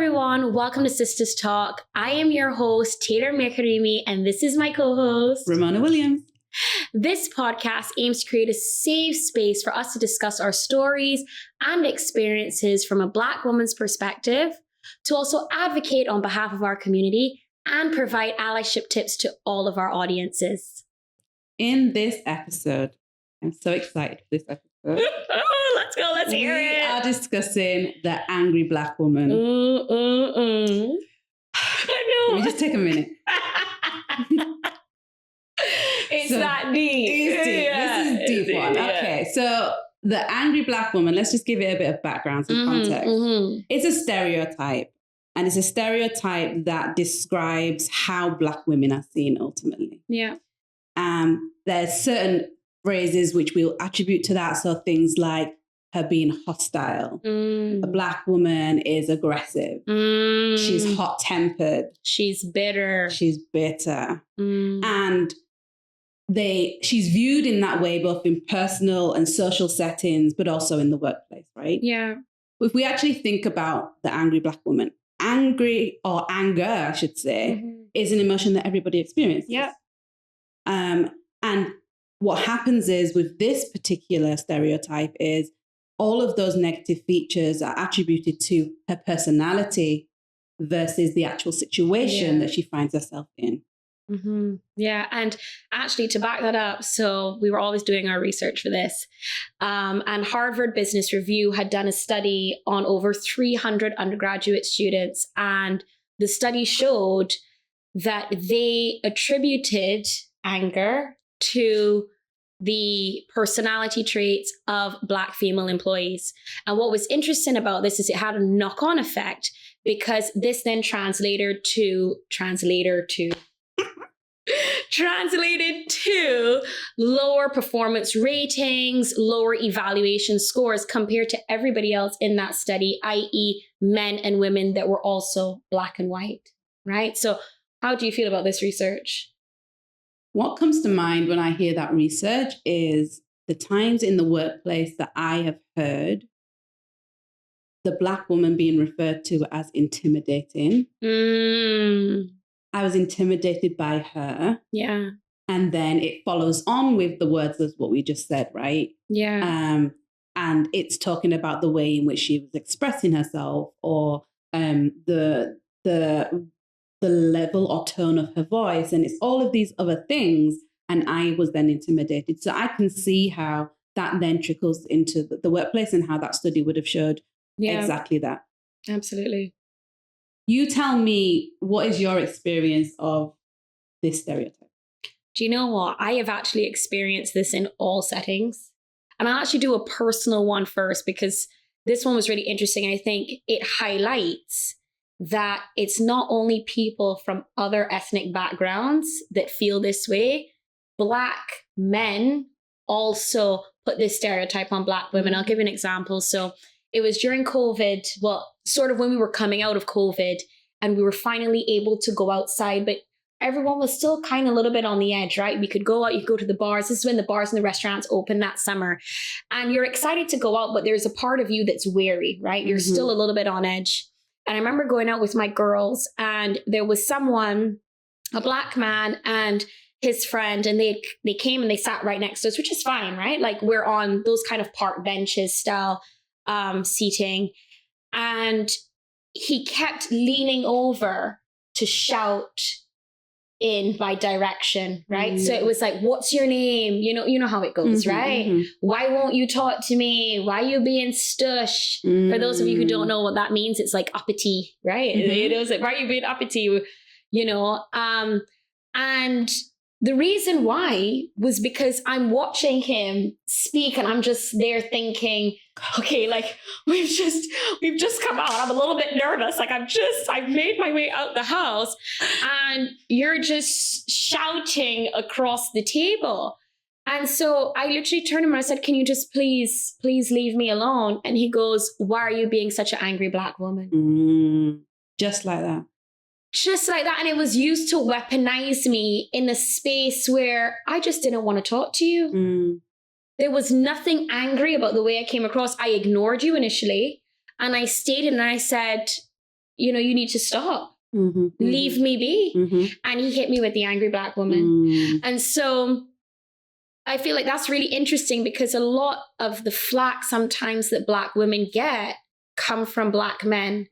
everyone, welcome to Sista's Talk. I am your host, Taylor Mekarimi, and this is my co-host, Ramona Williams. This podcast aims to create a safe space for us to discuss our stories and experiences from a Black woman's perspective, to also advocate on behalf of our community and provide allyship tips to all of our audiences. In this episode, I'm so excited for this episode. Let's go, let's hear it. We are discussing the angry Black woman. I know. Let me just take a minute. It's that deep. It's deep. Yeah, this is a deep one. Yeah. Okay, so the angry Black woman, let's just give it a bit of background and context. It's a stereotype. And it's a stereotype that describes how Black women are seen ultimately. Yeah. There's certain phrases which we'll attribute to that. So things like her being hostile. A Black woman is aggressive. She's hot-tempered. She's bitter. And she's viewed in that way, both in personal and social settings, but also in the workplace, right? Yeah. If we actually think about the angry Black woman, angry or anger, I should say, is an emotion that everybody experiences. Yeah. And what happens is with this particular stereotype is all of those negative features are attributed to her personality versus the actual situation that she finds herself in. Yeah. And actually, to back that up, so we were always doing our research for this. And Harvard Business Review had done a study on over 300 undergraduate students. And the study showed that they attributed anger to the personality traits of Black female employees. And what was interesting about this is it had a knock-on effect, because this then translated to lower performance ratings, lower evaluation scores compared to everybody else in that study, i.e. men and women that were also Black and white, right? So how do you feel about this research? What comes to mind when I hear that research is the times in the workplace that I have heard the Black woman being referred to as intimidating. I was intimidated by her. Yeah. And then it follows on with the words of what we just said, right? Yeah. And it's talking about the way in which she was expressing herself, or the level or tone of her voice. And it's all of these other things. And I was then intimidated. So I can see how that then trickles into the workplace and how that study would have showed exactly that. Absolutely. You tell me, what is your experience of this stereotype? Do you know what? I have actually experienced this in all settings. And I'll actually do a personal one first, because this one was really interesting. I think it highlights that it's not only people from other ethnic backgrounds that feel this way. Black men also put this stereotype on Black women. I'll give you an example. So it was during COVID, well, sort of when we were coming out of COVID, and we were finally able to go outside, but everyone was still kind of a little bit on the edge, right? We could go out, you could go to the bars. This is when the bars and the restaurants opened that summer. And you're excited to go out, but there's a part of you that's wary, right? You're still a little bit on edge. And I remember going out with my girls, and there was someone, a Black man and his friend, and they came and they sat right next to us, which is fine, right? Like, we're on those kind of park benches style seating. And he kept leaning over to shout in my direction, right? So it was like, what's your name? You know how it goes, right? Why won't you talk to me? Why are you being stush? For those of you who don't know what that means, it's like uppity, right? It's like, why are you being uppity? And the reason why was because I'm watching him speak, and I'm just there thinking, okay, like we've just come out. I'm a little bit nervous. Like I've made my way out the house, and you're just shouting across the table. And so I literally turned to him and I said, can you just please leave me alone? And he goes, why are you being such an angry Black woman? Just like that. Just like that. And it was used to weaponize me in a space where I just didn't want to talk to you. There was nothing angry about the way I came across. I ignored you initially, and I stayed and I said, you need to stop. Leave me be. And he hit me with the angry Black woman. And so I feel like that's really interesting because a lot of the flack sometimes that Black women get come from Black men.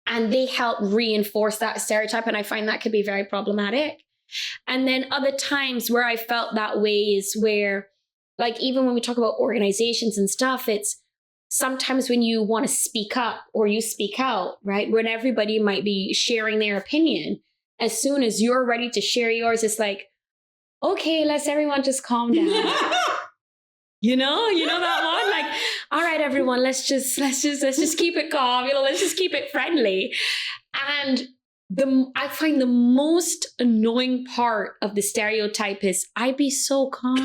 And they help reinforce that stereotype. And I find that could be very problematic. And then other times where I felt that way is where, like, even when we talk about organizations and stuff, it's sometimes when you want to speak up or you speak out, right? When everybody might be sharing their opinion, as soon as you're ready to share yours, it's like, okay, let's everyone just calm down. You know that one? Like, all right, everyone, let's just keep it calm. Let's just keep it friendly. And I find the most annoying part of the stereotype is I be so calm.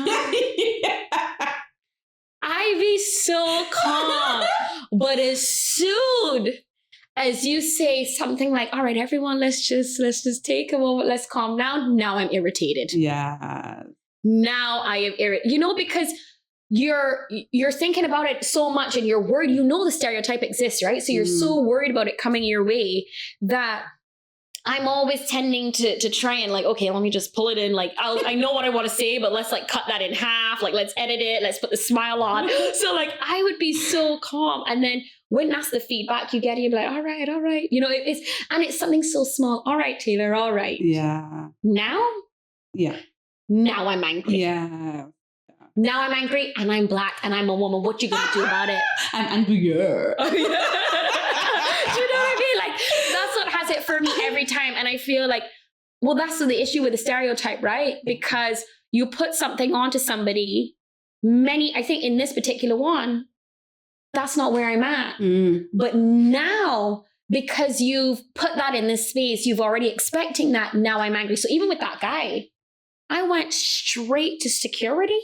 I be so calm. But as soon as you say something like, all right, everyone, let's just take a moment, let's calm down. Now I'm irritated. Yeah. Now I am irritated. Because you're thinking about it so much and you're worried, the stereotype exists, right? So you're so worried about it coming your way that I'm always tending to try and like, okay, let me just pull it in. Like, I know what I want to say, but let's like cut that in half. Like, let's edit it. Let's put the smile on. So like, I would be so calm. And then when that's the feedback you get, you'd be like, all right. It's something so small. All right, Taylor. All right. Yeah. Now? Yeah. Now I'm angry. Yeah. Now I'm angry and I'm Black and I'm a woman. What you gonna do about it? I'm angrier. Oh, yeah. Do you know what I mean? Like, that's what has it for me every time. And I feel like, well, that's the issue with the stereotype, right? Because you put something onto somebody, I think in this particular one, that's not where I'm at. But now, because you've put that in this space, you've already expecting that, now I'm angry. So even with that guy, I went straight to security.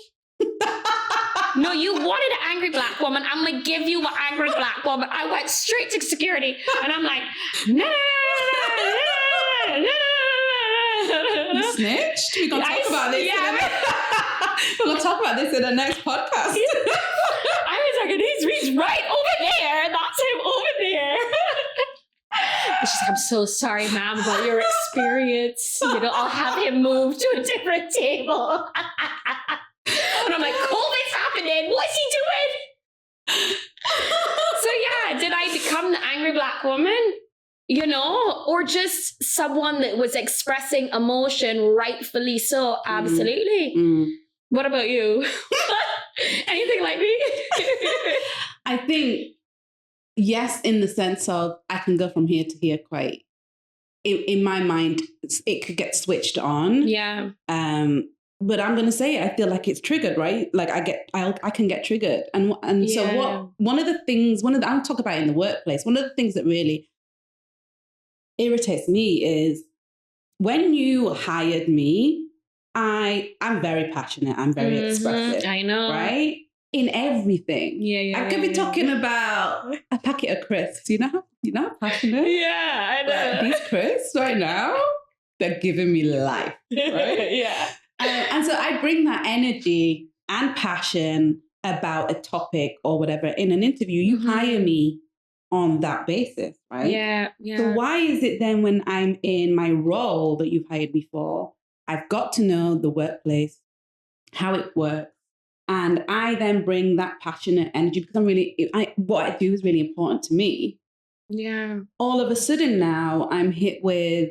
No, you wanted an angry Black woman. I'm going to give you an angry Black woman. I went straight to security. And I'm like, no. You snitched? We're going to talk about this. Yeah. We're going to talk about this in the next podcast. I was like, he's right over there. That's him over there. She's like, I'm so sorry, ma'am, about your experience. I'll have him move to a different table. And I'm like, COVID's happening. What's he doing? So yeah, did I become the angry Black woman? Or just someone that was expressing emotion rightfully so? Absolutely. What about you? Anything like me? I think, yes, in the sense of I can go from here to here quite, in my mind, it could get switched on. Yeah. But I'm going to say, I feel like it's triggered, right? Like I can get triggered. And so I'll talk about in the workplace, one of the things that really irritates me is when you hired me, I'm very passionate. I'm very expressive. I know. Right? In everything. Yeah. I could be talking about a packet of crisps, you know, passionate. Yeah, I know. These crisps right now, they're giving me life, right? Yeah. And so I bring that energy and passion about a topic or whatever in an interview. You hire me on that basis, right? Yeah. So why is it then when I'm in my role that you've hired me for, I've got to know the workplace, how it works, and I then bring that passionate energy because what I do is really important to me. Yeah. All of a sudden now I'm hit with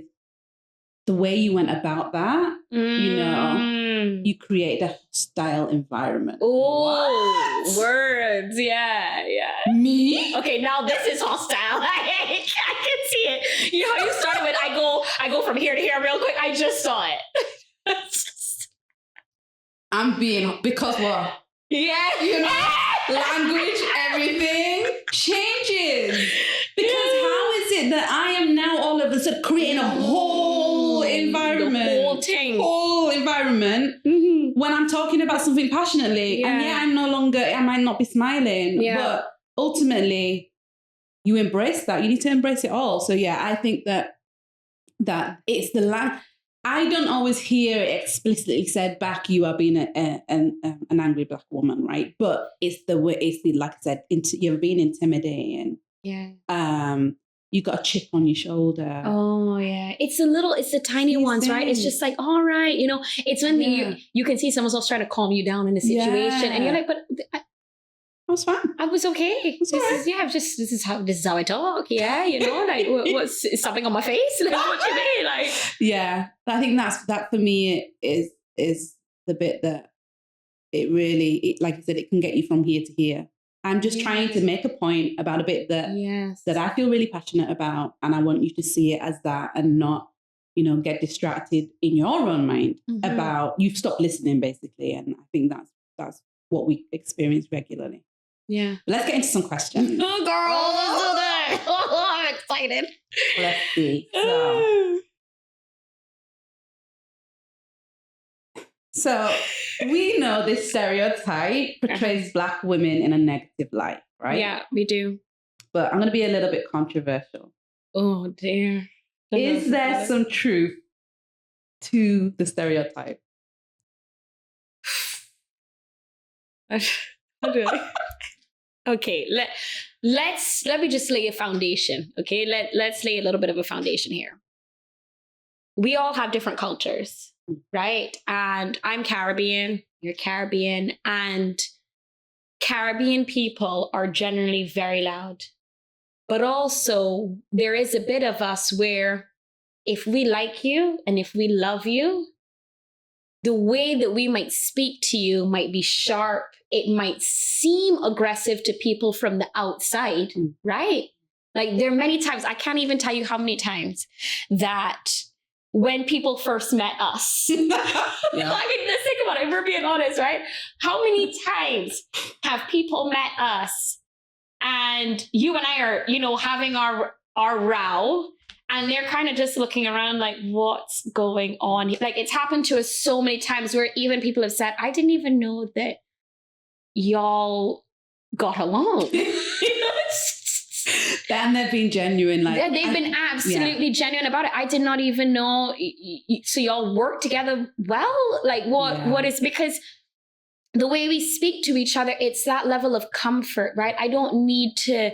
the way you went about that, you create a hostile environment. Oh, words. Yeah. Me? Okay, now this is hostile. I can see it. You know how you started with, I go from here to here real quick. I just saw it. I'm being, because what? Yeah. Language, everything changes. Because how is it that I am now all of a sudden creating a whole environment? The whole environment when I'm talking about something passionately. Yeah. And I might not be smiling. Yeah. But ultimately, you embrace that. You need to embrace it all. So yeah, I think that it's the I don't always hear it explicitly said back, you are being an angry Black woman, right? But it's the way, like I said, you're being intimidating. Yeah. you got a chip on your shoulder. Oh yeah, it's the tiny ones, right? It's just like, all right, it's when you can see someone's else trying to calm you down in a situation, and you're like, but I was fine. I was okay. This is how I talk. Yeah, like what's is something on my face? Like, what you mean? Like, yeah, I think that for me is the bit that it really, like I said, it can get you from here to here. I'm just trying to make a point about a bit that I feel really passionate about, and I want you to see it as that and not, get distracted in your own mind about you've stopped listening, basically. And I think that's what we experience regularly. Yeah. Let's get into some questions. Oh, girl, let's do that. Oh, I'm excited. Let's see. So we know this stereotype portrays Black women in a negative light, right? Yeah, we do. But I'm going to be a little bit controversial. Oh, dear. Is there some truth to the stereotype? Okay, let me just lay a foundation. Okay, let's lay a little bit of a foundation here. We all have different cultures, right? And I'm Caribbean, you're Caribbean, and Caribbean people are generally very loud. But also, there is a bit of us where if we like you and if we love you, the way that we might speak to you might be sharp. It might seem aggressive to people from the outside, right? Like there are many times, I can't even tell you how many times that when people first met us, I mean, let's think about it, if we're being honest, right? How many times have people met us and you and I are, having our row, and they're kind of just looking around like, what's going on? Like it's happened to us so many times where even people have said, I didn't even know that y'all got along. And they've been genuine. Like they've been absolutely genuine about it. I did not even know. So y'all work together well? Like what is, because the way we speak to each other, it's that level of comfort, right? I don't need to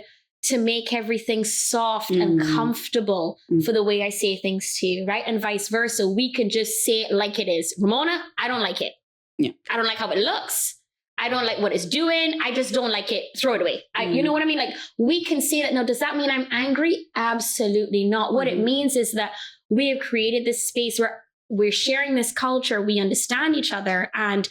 make everything soft and comfortable for the way I say things to you, right? And vice versa. We can just say it like it is. Ramona, I don't like it. Yeah. I don't like how it looks. I don't like what it's doing. I just don't like it. Throw it away. You know what I mean? Like we can say that. Now, does that mean I'm angry? Absolutely not. What it means is that we have created this space where we're sharing this culture. We understand each other, and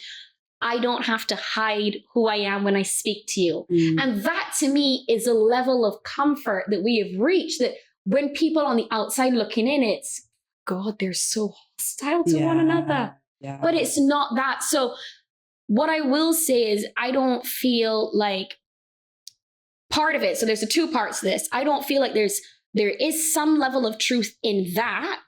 I don't have to hide who I am when I speak to you. And that to me is a level of comfort that we have reached, that when people on the outside looking in, it's, God, they're so hostile to one another. Yeah. But it's not that. So what I will say is I don't feel like part of it. So there's the two parts to this. I don't feel like there is some level of truth in that,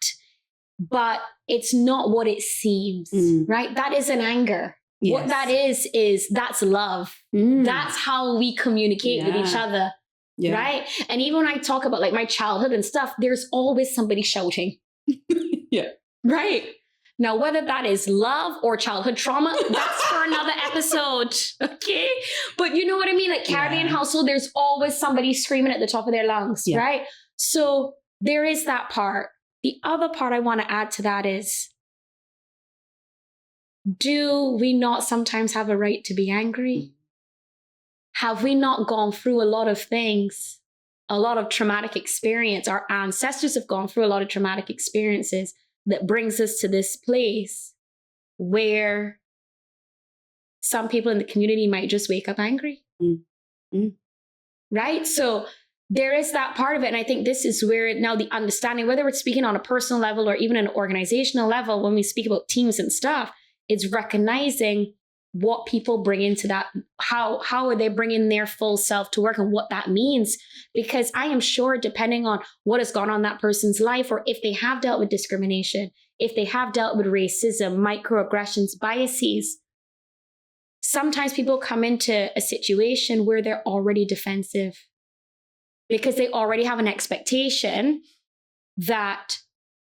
but it's not what it seems, right? That is an anger. Yes. What that is that's love. That's how we communicate with each other, right? And even when I talk about like my childhood and stuff, there's always somebody shouting. Right? Now, whether that is love or childhood trauma, that's for another episode, okay? But you know what I mean? Like Caribbean household, there's always somebody screaming at the top of their lungs, right? So there is that part. The other part I want to add to that is, do we not sometimes have a right to be angry? Have we not gone through a lot of things, a lot of traumatic experience? Our ancestors have gone through a lot of traumatic experiences that brings us to this place where some people in the community might just wake up angry. Right? So there is that part of it. And I think this is where now the understanding, whether we're speaking on a personal level or even an organizational level, when we speak about teams and stuff, it's recognizing what people bring into that. How are they bringing their full self to work and what that means? Because I am sure, depending on what has gone on in that person's life, or if they have dealt with discrimination, if they have dealt with racism, microaggressions, biases, sometimes people come into a situation where they're already defensive because they already have an expectation that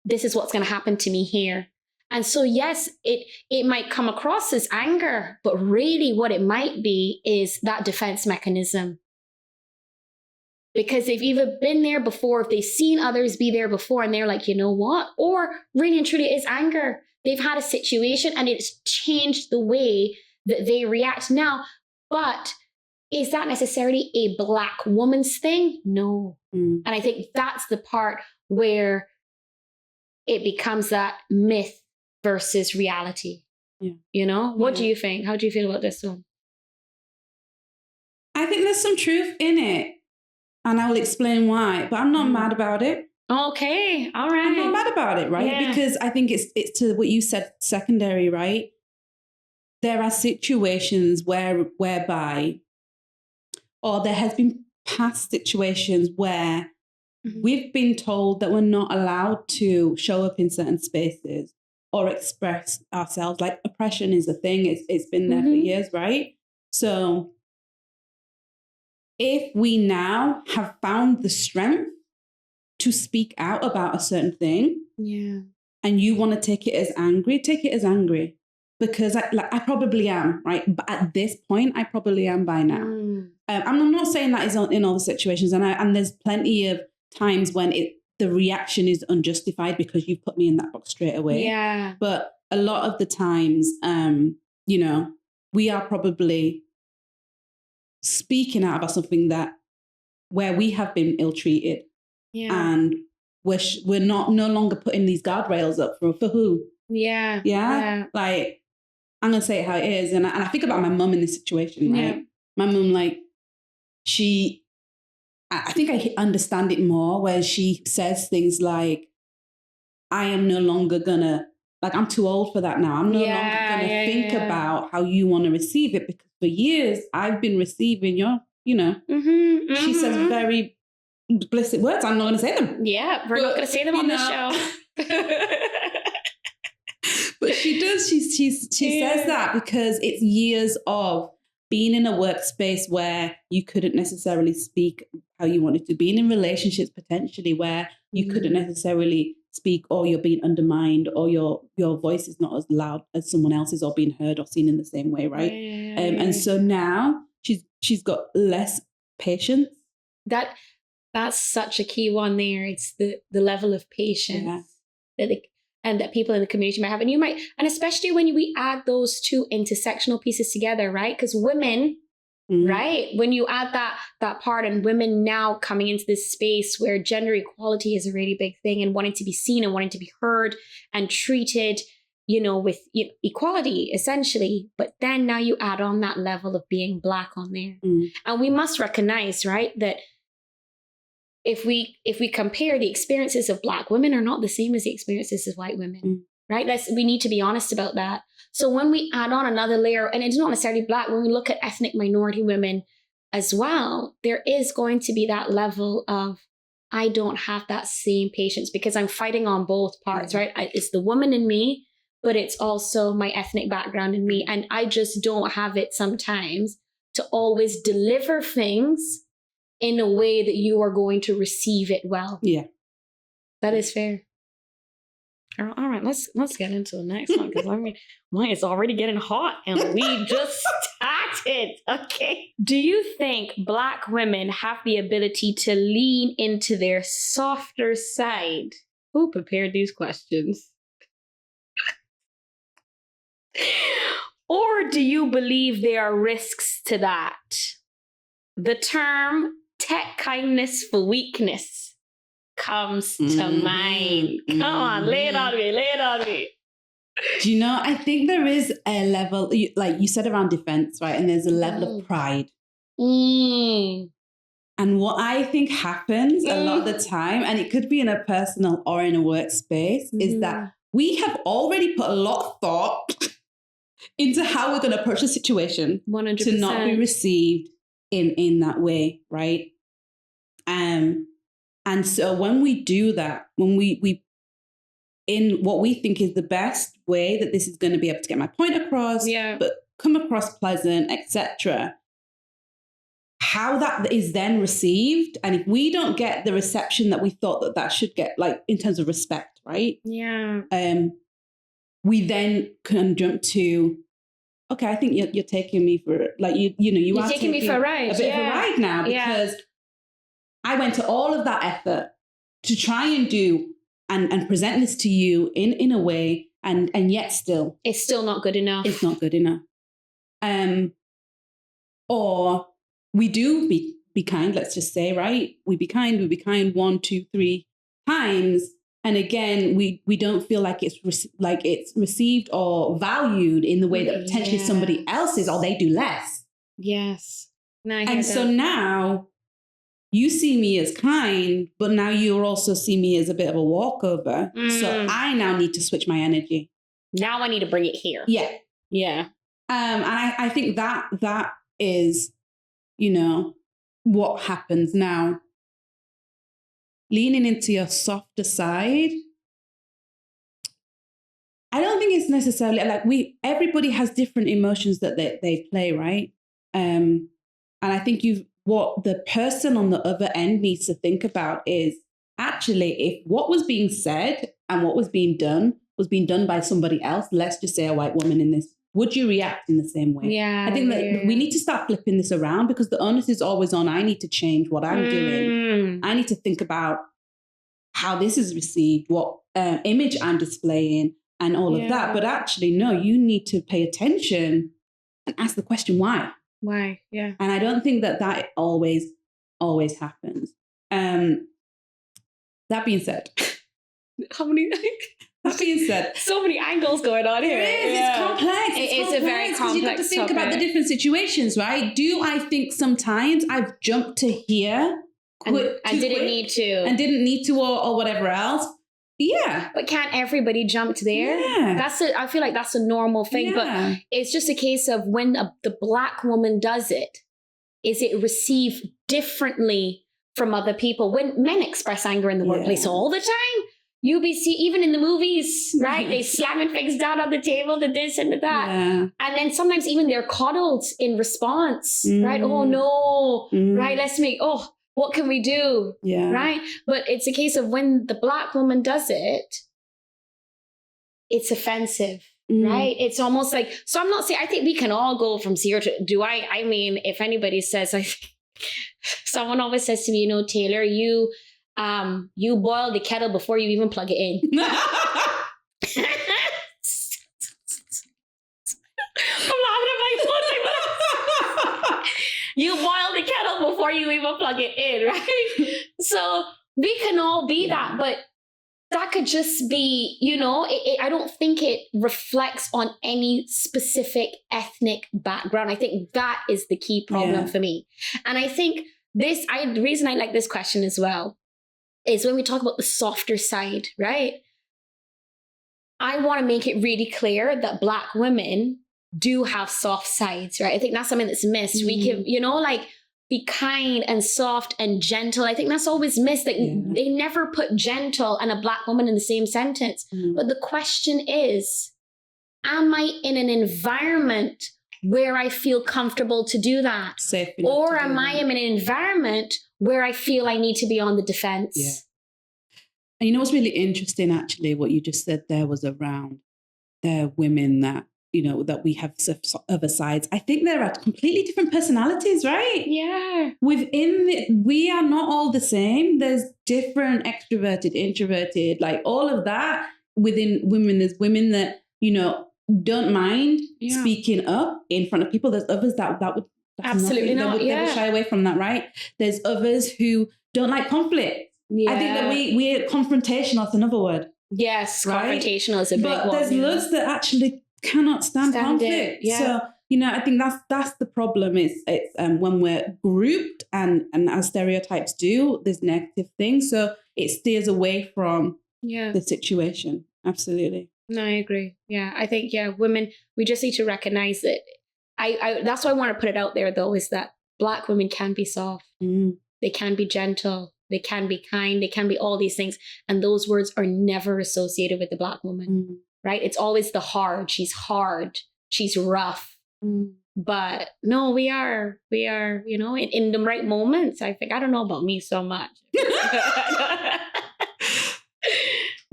this is what's going to happen to me here. And so, yes, it might come across as anger, but really what it might be is that defense mechanism. because they've either been there before, if they've seen others be there before, and they're like, you know what? Or really and truly, it's anger. They've had a situation and it's changed the way that they react now. But is that necessarily a Black woman's thing? No. And I think that's the part where it becomes that myth versus reality. Yeah. You know? What do you think? How do you feel about this one? I think there's some truth in it. And I will explain why. But I'm not mad about it. Okay. All right. I'm not mad about it, right? Yeah. Because I think it's to what you said, secondary, right? There are situations whereby, or there has been past situations where we've been told that we're not allowed to show up in certain spaces or express ourselves. Like oppression is a thing. It's been there for years, right? So if we now have found the strength to speak out about a certain thing, and you want to take it as angry, because I probably am, right? But at this point, I probably am by now. I'm not saying that is in all the situations, and there's plenty of times when the reaction is unjustified because you've put me in that box straight away. Yeah. But a lot of the times, you know, we are probably speaking out about something where we have been ill-treated. Yeah. And we're no longer putting these guardrails up for who? Yeah. Like, I'm going to say it how it is. And I think about my mum in this situation, right? Yeah. My mum, like, I think I understand it more where she says things like, I am no longer going to, like, I'm too old for that now. I'm no longer going to think about how you want to receive it, because for years I've been receiving your, you know, she says very explicit words. I'm not going to say them. Yeah, we're not going to say them on the show. But she does. She says that because it's years of being in a workspace where you couldn't necessarily speak how you wanted to, being in relationships potentially where you couldn't necessarily speak, or you're being undermined, or your voice is not as loud as someone else's, or being heard or seen in the same way, right? And so now she's got less patience. That's such a key one there. It's the level of patience that people in the community might have. And especially when we add those two intersectional pieces together, right? Because women, right? When you add that part, and women now coming into this space where gender equality is a really big thing, and wanting to be seen and wanting to be heard and treated, you know, with equality, essentially. But then now you add on that level of being Black on there. And we must recognize, right, that if we compare, the experiences of Black women are not the same as the experiences of white women, right? We need to be honest about that. So when we add on another layer, and it's not necessarily Black, when we look at ethnic minority women as well, there is going to be that level of, I don't have that same patience because I'm fighting on both parts, right? It's the woman in me, but it's also my ethnic background in me. And I just don't have it sometimes to always deliver things in a way that you are going to receive it well. Yeah. That is fair. All right, let's get into the next one, because mine is already getting hot and we just started. Okay. Do you think Black women have the ability to lean into their softer side? Who prepared these questions? Or do you believe there are risks to that? The term tech kindness for weakness comes to mind. Come on, lay it on me. Do you know, I think there is a level, like you said, around defense, right? And there's a level of pride. And what I think happens a lot of the time, and it could be in a personal or in a workspace, is that we have already put a lot of thought into how we're going to approach the situation 100%. To not be received in that way, right? And so when we do that, when we in what we think is the best way that this is going to be able to get my point across, but come across pleasant, etc., how that is then received, and if we don't get the reception that we thought that should get, like in terms of respect, right? Yeah. We then can jump to, okay, I think you're taking me for, like, you're taking me for a ride. A bit of a ride now, because I went to all of that effort to try and do and present this to you in a way, and yet still. It's still not good enough. It's not good enough. Or we do be kind, let's just say, right? We be kind 1, 2, 3 times. And again, we don't feel like it's received or valued in the way that potentially somebody else is, or they do less. Yes. So now you see me as kind, but now you also see me as a bit of a walkover. So I now need to switch my energy. Now I need to bring it here. Yeah. Yeah. And I think that is, what happens now. Leaning into your softer side. I don't think it's necessarily like everybody has different emotions that they play, right? And I think what the person on the other end needs to think about is actually if what was being said and what was being done by somebody else, let's just say a white woman in this, would you react in the same way? Yeah. I think that we need to start flipping this around, because the onus is always on, I need to change what I'm doing. I need to think about how this is received, what image I'm displaying and all of that. But actually, no, you need to pay attention and ask the question, why? Why? Yeah. And I don't think that always happens. That being said, so many angles going on here. It is. It's complex. It's a very complex you got to think topic. about the different situations, right? Do I think sometimes I've jumped to here and didn't need to, or whatever else? Yeah. But can't everybody jump there? Yeah. I feel like that's a normal thing. Yeah. But it's just a case of when the Black woman does it, is it received differently from other people? When men express anger in the workplace all the time, even in the movies, right? They slamming things down on the table, the this and the that. Yeah. And then sometimes even they're coddled in response, right? Oh no, right? What can we do? Yeah. Right? But it's a case of when the Black woman does it, it's offensive, right? It's almost like, so I'm not saying, I think we can all go from zero to, I mean, if anybody says, someone always says to me, Taylor, you boil the kettle before you even plug it in. I'm laughing at my You boil the kettle before you even plug it in, right? So we can all be that, but that could just be, I don't think it reflects on any specific ethnic background. I think that is the key problem for me. And I think the reason I like this question as well is when we talk about the softer side, right? I want to make it really clear that Black women do have soft sides, right? I think that's something that's missed. We can, be kind and soft and gentle. I think that's always missed. They never put gentle and a Black woman in the same sentence. But the question is, am I in an environment where I feel comfortable to do that? Or am I in an environment where I feel I need to be on the defense? Yeah. And what's really interesting, actually, what you just said there was around the women that, that we have other sides. I think there are completely different personalities, right? Yeah. We are not all the same. There's different extroverted, introverted, like all of that within women. There's women that, don't mind speaking up in front of people. There's others that would absolutely not. They would shy away from that, right? There's others who don't like conflict. Yeah. I think that we're confrontational. That's another word. Yes, right? Confrontational is a big one. But there's loads that actually cannot stand conflict. Yeah. So, I think that's the problem. It's when we're grouped and as stereotypes do, there's negative things. So it steers away from the situation. Absolutely. No, I agree. Yeah, I think, women, we just need to recognize it. I that's why I want to put it out there, though, is that Black women can be soft. They can be gentle. They can be kind. They can be all these things. And those words are never associated with the Black woman, right? It's always the hard. She's hard. She's rough. But no, we are, in the right moments. I think, I don't know about me so much.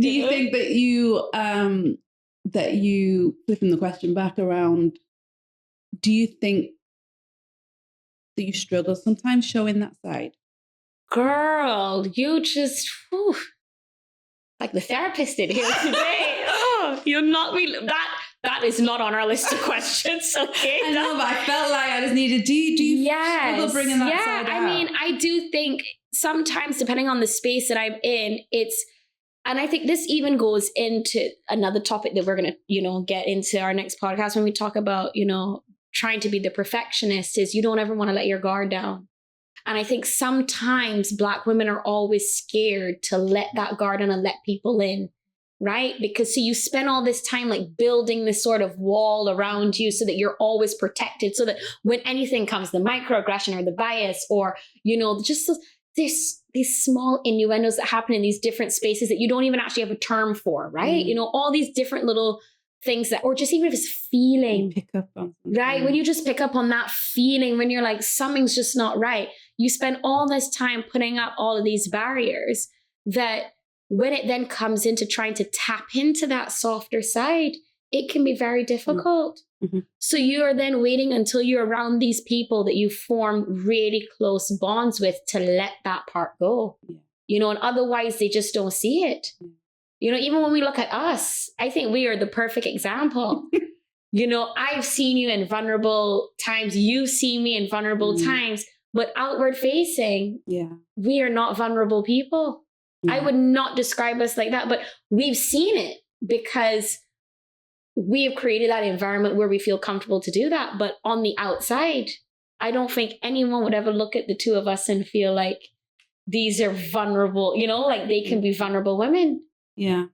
Do you think that you flipping the question back around, do you think that you struggle sometimes showing that side? girl, you just, whew, like the therapist in here today. Oh, you knocked me. That is not on our list of questions. Okay. I know, but I felt like I just needed. Do you struggle bringing that side out? I mean, I do think sometimes, depending on the space that I'm in, and I think this even goes into another topic that we're going to, get into our next podcast when we talk about, trying to be the perfectionist, is you don't ever want to let your guard down. And I think sometimes Black women are always scared to let that guard down and let people in, right? Because you spend all this time like building this sort of wall around you so that you're always protected, so that when anything comes, the microaggression or the bias or, just these small innuendos that happen in these different spaces that you don't even actually have a term for, right? All these different little things that, or just even if it's feeling, pick up on something. Right? When you just pick up on that feeling, when you're like, something's just not right, you spend all this time putting up all of these barriers that when it then comes into trying to tap into that softer side, it can be very difficult. Mm-hmm. So you're then waiting until you're around these people that you form really close bonds with to let that part go. Yeah. And otherwise they just don't see it. Even when we look at us, I think we are the perfect example. I've seen you in vulnerable times. You've seen me in vulnerable times, but outward facing, we are not vulnerable people. I would not describe us like that, but we've seen it because we have created that environment where we feel comfortable to do that. But on the outside, I don't think anyone would ever look at the two of us and feel like these are vulnerable, like they can be vulnerable women. Yeah.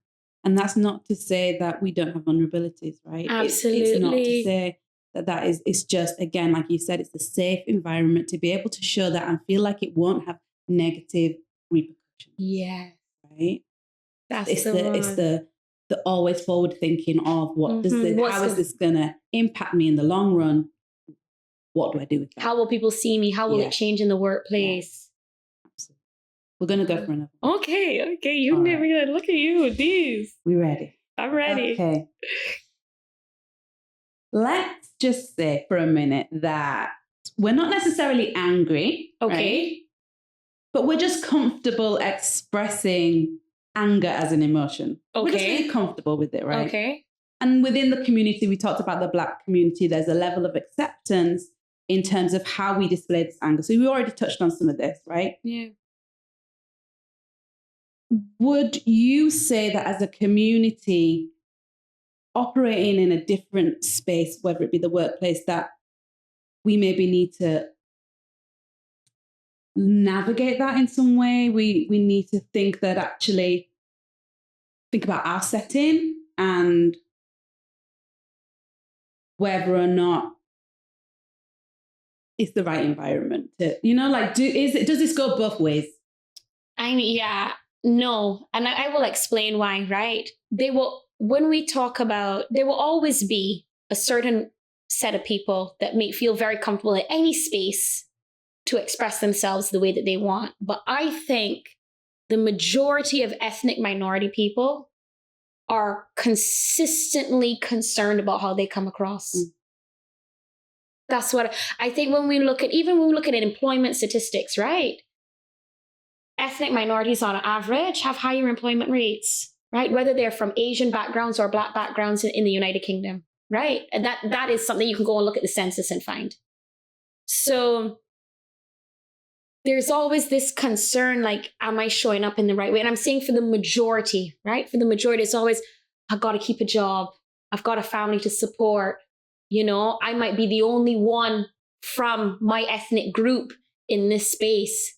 And that's not to say that we don't have vulnerabilities, right? Absolutely. It's not to say that is, it's just, again, like you said, it's a safe environment to be able to show that and feel like it won't have negative repercussions. Yeah. Right? It's the always forward thinking of how is this going to impact me in the long run? What do I do with that? How will people see me? How will it change in the workplace? We're going to go for another. Okay. You're never going to look at you with these. We ready? I'm ready. Okay. Let's just say for a minute that we're not necessarily angry. Okay. Right? But we're just comfortable expressing anger as an emotion. Okay. We're just really comfortable with it, right? Okay. And within the community, we talked about the Black community, there's a level of acceptance in terms of how we display this anger. So we already touched on some of this, right? Yeah. Would you say that as a community, operating in a different space, whether it be the workplace, that we maybe need to navigate that in some way? We need to think about our setting and whether or not it's the right environment to, does this go both ways? I mean, yeah. No, and I will explain why, right? When we talk about, there will always be a certain set of people that may feel very comfortable in any space to express themselves the way that they want. But I think the majority of ethnic minority people are consistently concerned about how they come across. That's what I think when we look at employment statistics, right? Ethnic minorities on average have higher employment rates, right? Whether they're from Asian backgrounds or Black backgrounds in the United Kingdom, right? And that is something you can go and look at the census and find. So there's always this concern, like, am I showing up in the right way? And I'm saying for the majority, right? For the majority, it's always, I've got to keep a job. I've got a family to support. I might be the only one from my ethnic group in this space.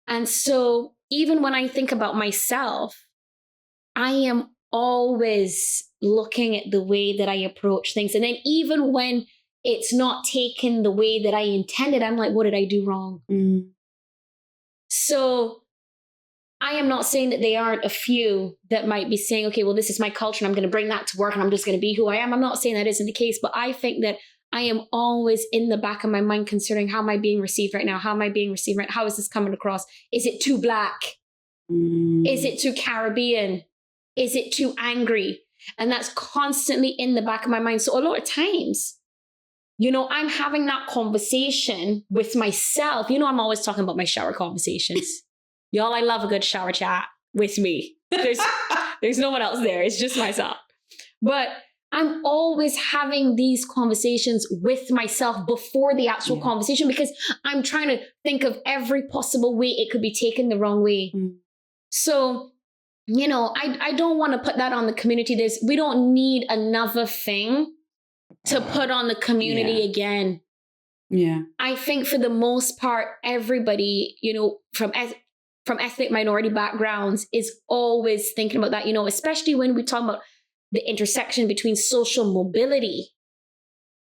And so even when I think about myself, I am always looking at the way that I approach things. And then even when it's not taken the way that I intended, I'm like, what did I do wrong? So I am not saying that they aren't a few that might be saying, okay, well, this is my culture and I'm going to bring that to work and I'm just going to be who I am. I'm not saying that isn't the case, but I think that I am always in the back of my mind considering, how am I being received right now? How am I being received right now? How is this coming across? Is it too Black? Is it too Caribbean? Is it too angry? And that's constantly in the back of my mind. So a lot of times, I'm having that conversation with myself. I'm always talking about my shower conversations. Y'all, I love a good shower chat with me. There's no one else there. It's just myself. But I'm always having these conversations with myself before the actual conversation, because I'm trying to think of every possible way it could be taken the wrong way. So, you know, I don't want to put that on the community. We don't need another thing to put on the community again. Yeah. I think for the most part, everybody, you know, from ethnic minority backgrounds is always thinking about that, you know, especially when we talk about the intersection between social mobility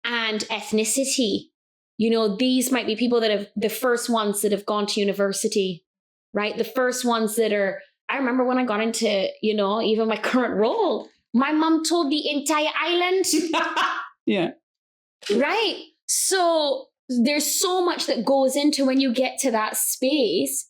and ethnicity. You know, these might be people that have the first ones that have gone to university, right? The first ones that are, I remember when I got into, you know, even my current role, my mom told the entire island. Yeah. Right. So there's so much that goes into when you get to that space.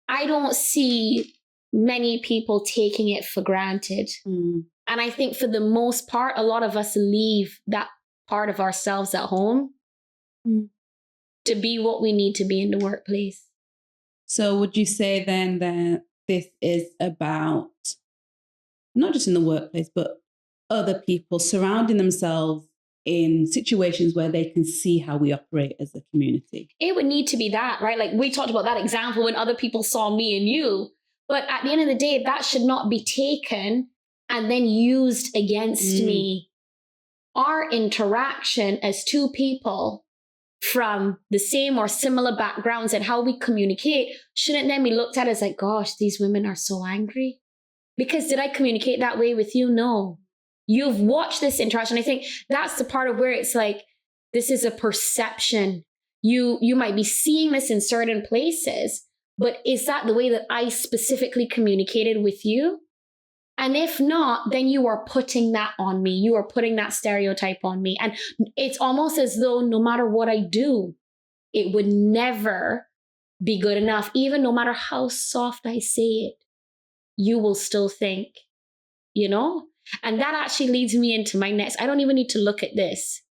I don't see many people taking it for granted. And I think for the most part, a lot of us leave that part of ourselves at home to be what we need to be in the workplace. So would you say then that this is about not just in the workplace, but other people surrounding themselves in situations where they can see how we operate as a community? It would need to be that, right? Like we talked about that example when other people saw me and you. But at the end of the day, that should not be taken and then used against me. Our interaction as two people from the same or similar backgrounds and how we communicate shouldn't then be looked at as like, gosh, these women are so angry. Because did I communicate that way with you? No. You've watched this interaction. I think that's the part of where it's like, this is a perception. You might be seeing this in certain places, but is that the way that I specifically communicated with you? And if not, then you are putting that on me. You are putting that stereotype on me. And it's almost as though no matter what I do, it would never be good enough. Even no matter how soft I say it, you will still think, you know? And that actually leads me into my next. I don't even need to look at this.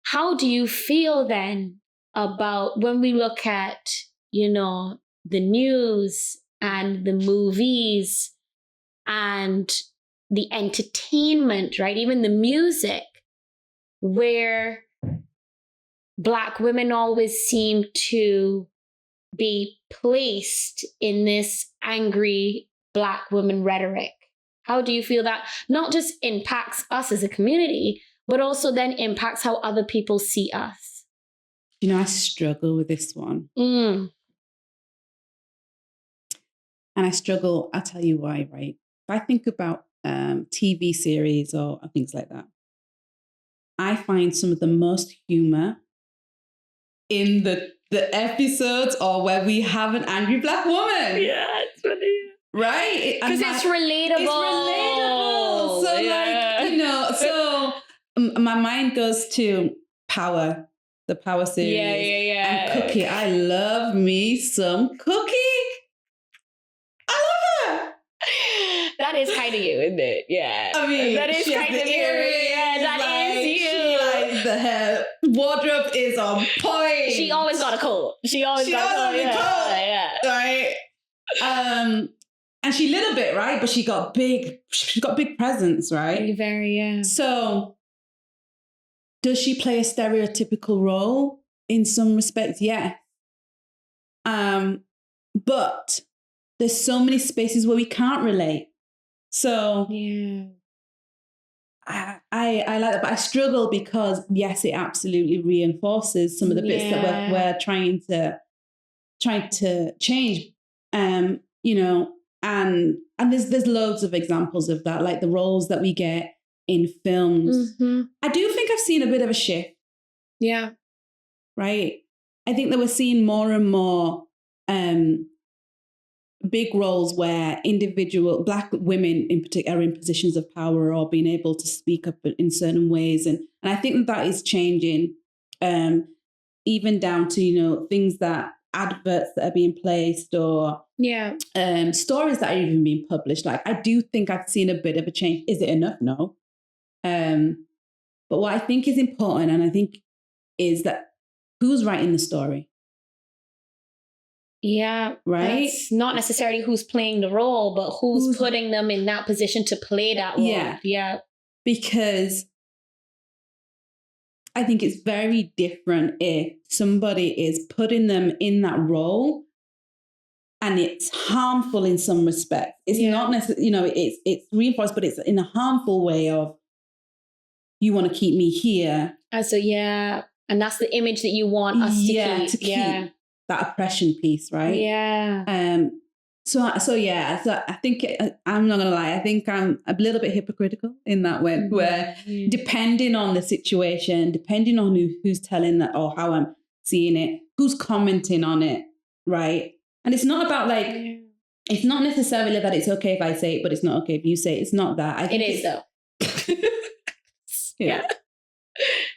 How do you feel then about when we look at, you know, the news and the movies and the entertainment, right? Even the music, where Black women always seem to be placed in this angry Black woman rhetoric. How do you feel that not just impacts us as a community, but also then impacts how other people see us? You know, I struggle with this one. And I struggle, I'll tell you why, right? If I think about TV series or things like that, I find some of the most humor in the episodes or where we have an angry Black woman. Yeah, it's funny. Right? Because it's relatable. It's relatable. So like, you know, so my mind goes to Power, the Power series. Yeah. And Cookie. I love me some Cookie. I love her. That is kind of you, isn't it? Yeah. I mean, that is kind of you. Yeah, that is you. Like her wardrobe is on point. She always got a coat. She always got a coat. Yeah. Right. And she little bit, right? But she got big presence, right? Very, yeah. So does she play a stereotypical role in some respects? Yeah. But there's so many spaces where we can't relate. So yeah. I like that, but I struggle because yes, it absolutely reinforces some of the bits that we're trying to change. You know, and there's loads of examples of that, like the roles that we get in films. I do think I've seen a bit of a shift. Yeah. Right. I think that we're seeing more and more big roles where individual Black women in particular are in positions of power or being able to speak up in certain ways. And I think that is changing, even down to, you know, things that adverts that are being placed or stories that are even being published. Like, I do think I've seen a bit of a change. Is it enough? No. But what I think is important, and I think is that who's writing the story? Yeah. Right? That's not necessarily who's playing the role, but who's putting them in that position to play that role. Yeah. Yeah. Because I think it's very different if somebody is putting them in that role and it's harmful in some respect. It's not necessarily, it's reinforced, but it's in a harmful way of, you want to keep me here. So, and that's the image that you want us to keep. That oppression piece, right? Yeah. So I think I'm not gonna lie. I think I'm a little bit hypocritical in that way, where depending on the situation, depending on who's telling that or how I'm seeing it, who's commenting on it, right? And it's not about like, it's not necessarily that it's okay if I say it, but it's not okay if you say it. It's not that. I think it is though. Yeah.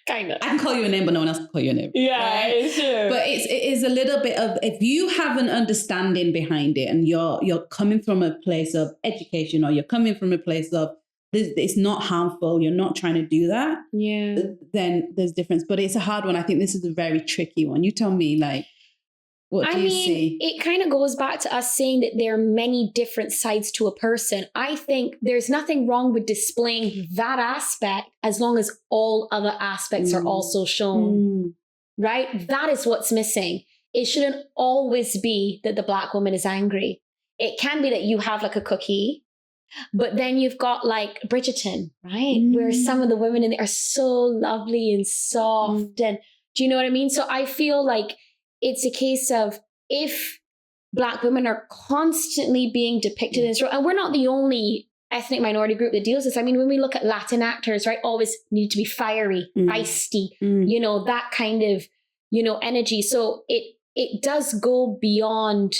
Kind of. I can call you a name, but no one else can call you a name. Yeah, right? it's true. But it is a little bit of, if you have an understanding behind it and you're coming from a place of education, or you're coming from a place of it's not harmful, you're not trying to do that, then there's difference. But it's a hard one. I think this is a very tricky one. You tell me, like, what do you see? It kind of goes back to us saying that there are many different sides to a person. I think there's nothing wrong with displaying that aspect as long as all other aspects are also shown, right? That is what's missing. It shouldn't always be that the Black woman is angry. It can be that you have like a cookie, but then you've got like Bridgerton, right? Where some of the women in there are so lovely and soft. And do you know what I mean? So I feel like it's a case of, if Black women are constantly being depicted in this role, and we're not the only ethnic minority group that deals with this. I mean, when we look at Latin actors, right, always need to be fiery, feisty, that kind of, energy. So it does go beyond,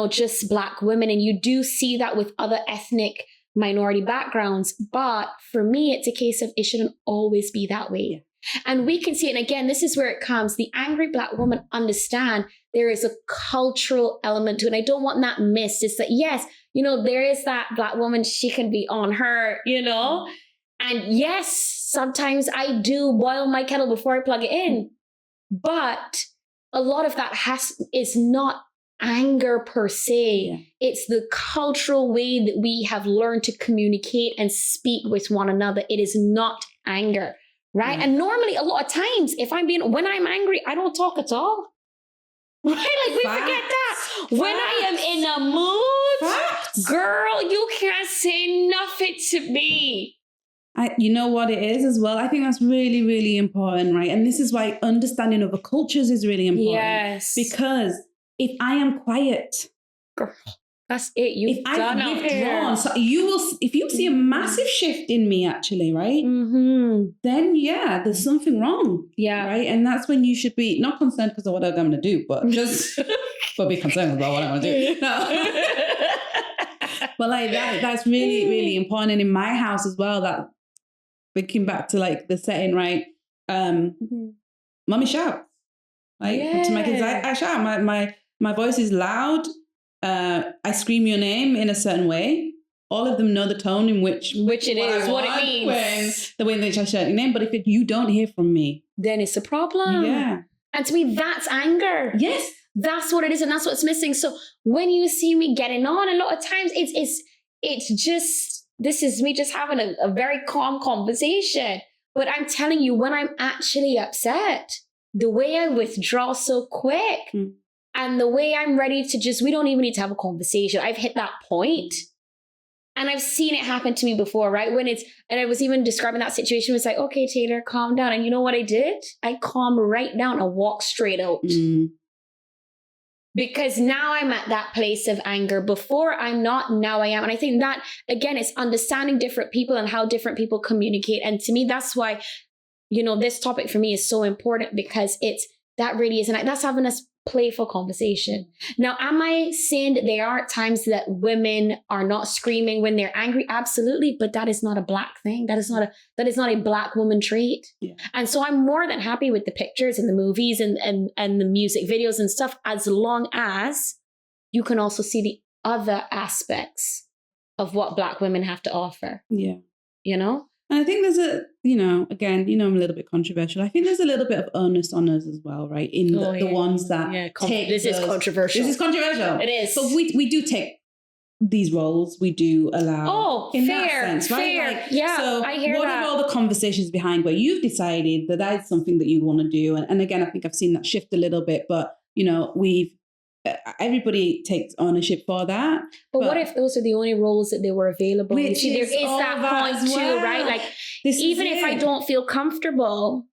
just Black women. And you do see that with other ethnic minority backgrounds. But for me, it's a case of, it shouldn't always be that way. Yeah. And we can see it. And again, this is where it comes. The angry Black woman understand there is a cultural element to it. And I don't want that missed. It's that, yes, there is that Black woman. She can be on her, And yes, sometimes I do boil my kettle before I plug it in. But a lot of that is not anger per se. Yeah. It's the cultural way that we have learned to communicate and speak with one another. It is not anger. Right. And normally, a lot of times, when I'm angry, I don't talk at all. Right? Like, we forget that. When I am in a mood, girl, you can't say nothing to me. You know what it is as well? I think that's really, really important, right? And this is why understanding other cultures is really important. Yes. Because if I am quiet, girl, that's it. You've done up here. So if you see a massive shift in me, actually, right? Then there's something wrong. Yeah. Right. And that's when you should be not concerned because of what I'm going to do, but just but be concerned about what I'm going to do. No. But like that's really, really important. And in my house as well, that thinking back to like the setting, right? Mommy shouts. Like to my kids, I shout. My voice is loud. I scream your name in a certain way. All of them know the tone in which it is, what it means. The way in which I shout your name. But if you don't hear from me, then it's a problem. Yeah. And to me, that's anger. Yes. That's what it is. And that's what's missing. So when you see me getting on, a lot of times it's just, this is me just having a very calm conversation. But I'm telling you, when I'm actually upset, the way I withdraw so quick, and the way I'm ready to we don't even need to have a conversation. I've hit that point. And I've seen it happen to me before, right? And I was even describing that situation. It was like, okay, Taylor, calm down. And you know what I did? I calmed right down and walked straight out. Because now I'm at that place of anger. Before I'm not, now I am. And I think that, again, it's understanding different people and how different people communicate. And to me, that's why, this topic for me is so important, because that really is. And that's having us playful conversation. Now, am I saying that there are times that women are not screaming when they're angry? Absolutely. But that is not a Black thing. That is not a Black woman trait. Yeah. And so I'm more than happy with the pictures and the movies and the music videos and stuff, as long as you can also see the other aspects of what Black women have to offer. Yeah. And I think there's again, I'm a little bit controversial. I think there's a little bit of onus on us as well, right? In the ones that take this is controversial. This is controversial. It is. But we do take these roles. We do allow in fair, that sense, right? fair. Like, yeah, so I hear what that. are all the conversations behind where you've decided that is something that you want to do? And again, I think I've seen that shift a little bit, but everybody takes ownership for that. But what if those are the only roles that they were available? You see, there is that point too, right? Like, even if I don't feel comfortable,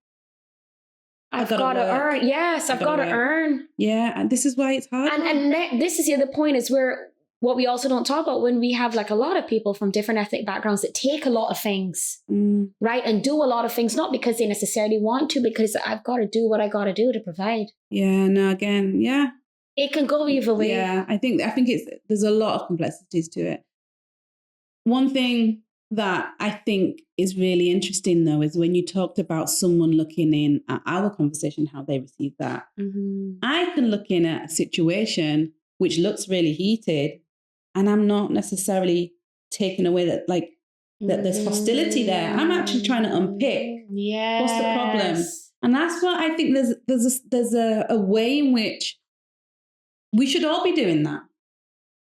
I've got to earn. Yes, I've got to earn. Yeah, and this is why it's hard. And this is the other point is where what we also don't talk about when we have like a lot of people from different ethnic backgrounds that take a lot of things, right? And do a lot of things, not because they necessarily want to, because I've got to do what I got to do to provide. Yeah, no, again, yeah. It can go either way. Yeah, I think there's a lot of complexities to it. One thing that I think is really interesting, though, is when you talked about someone looking in at our conversation, how they received that. Mm-hmm. I can look in at a situation which looks really heated, and I'm not necessarily taking away that there's hostility there. I'm actually trying to unpick what's the problem, and that's what I think. There's a way in which we should all be doing that.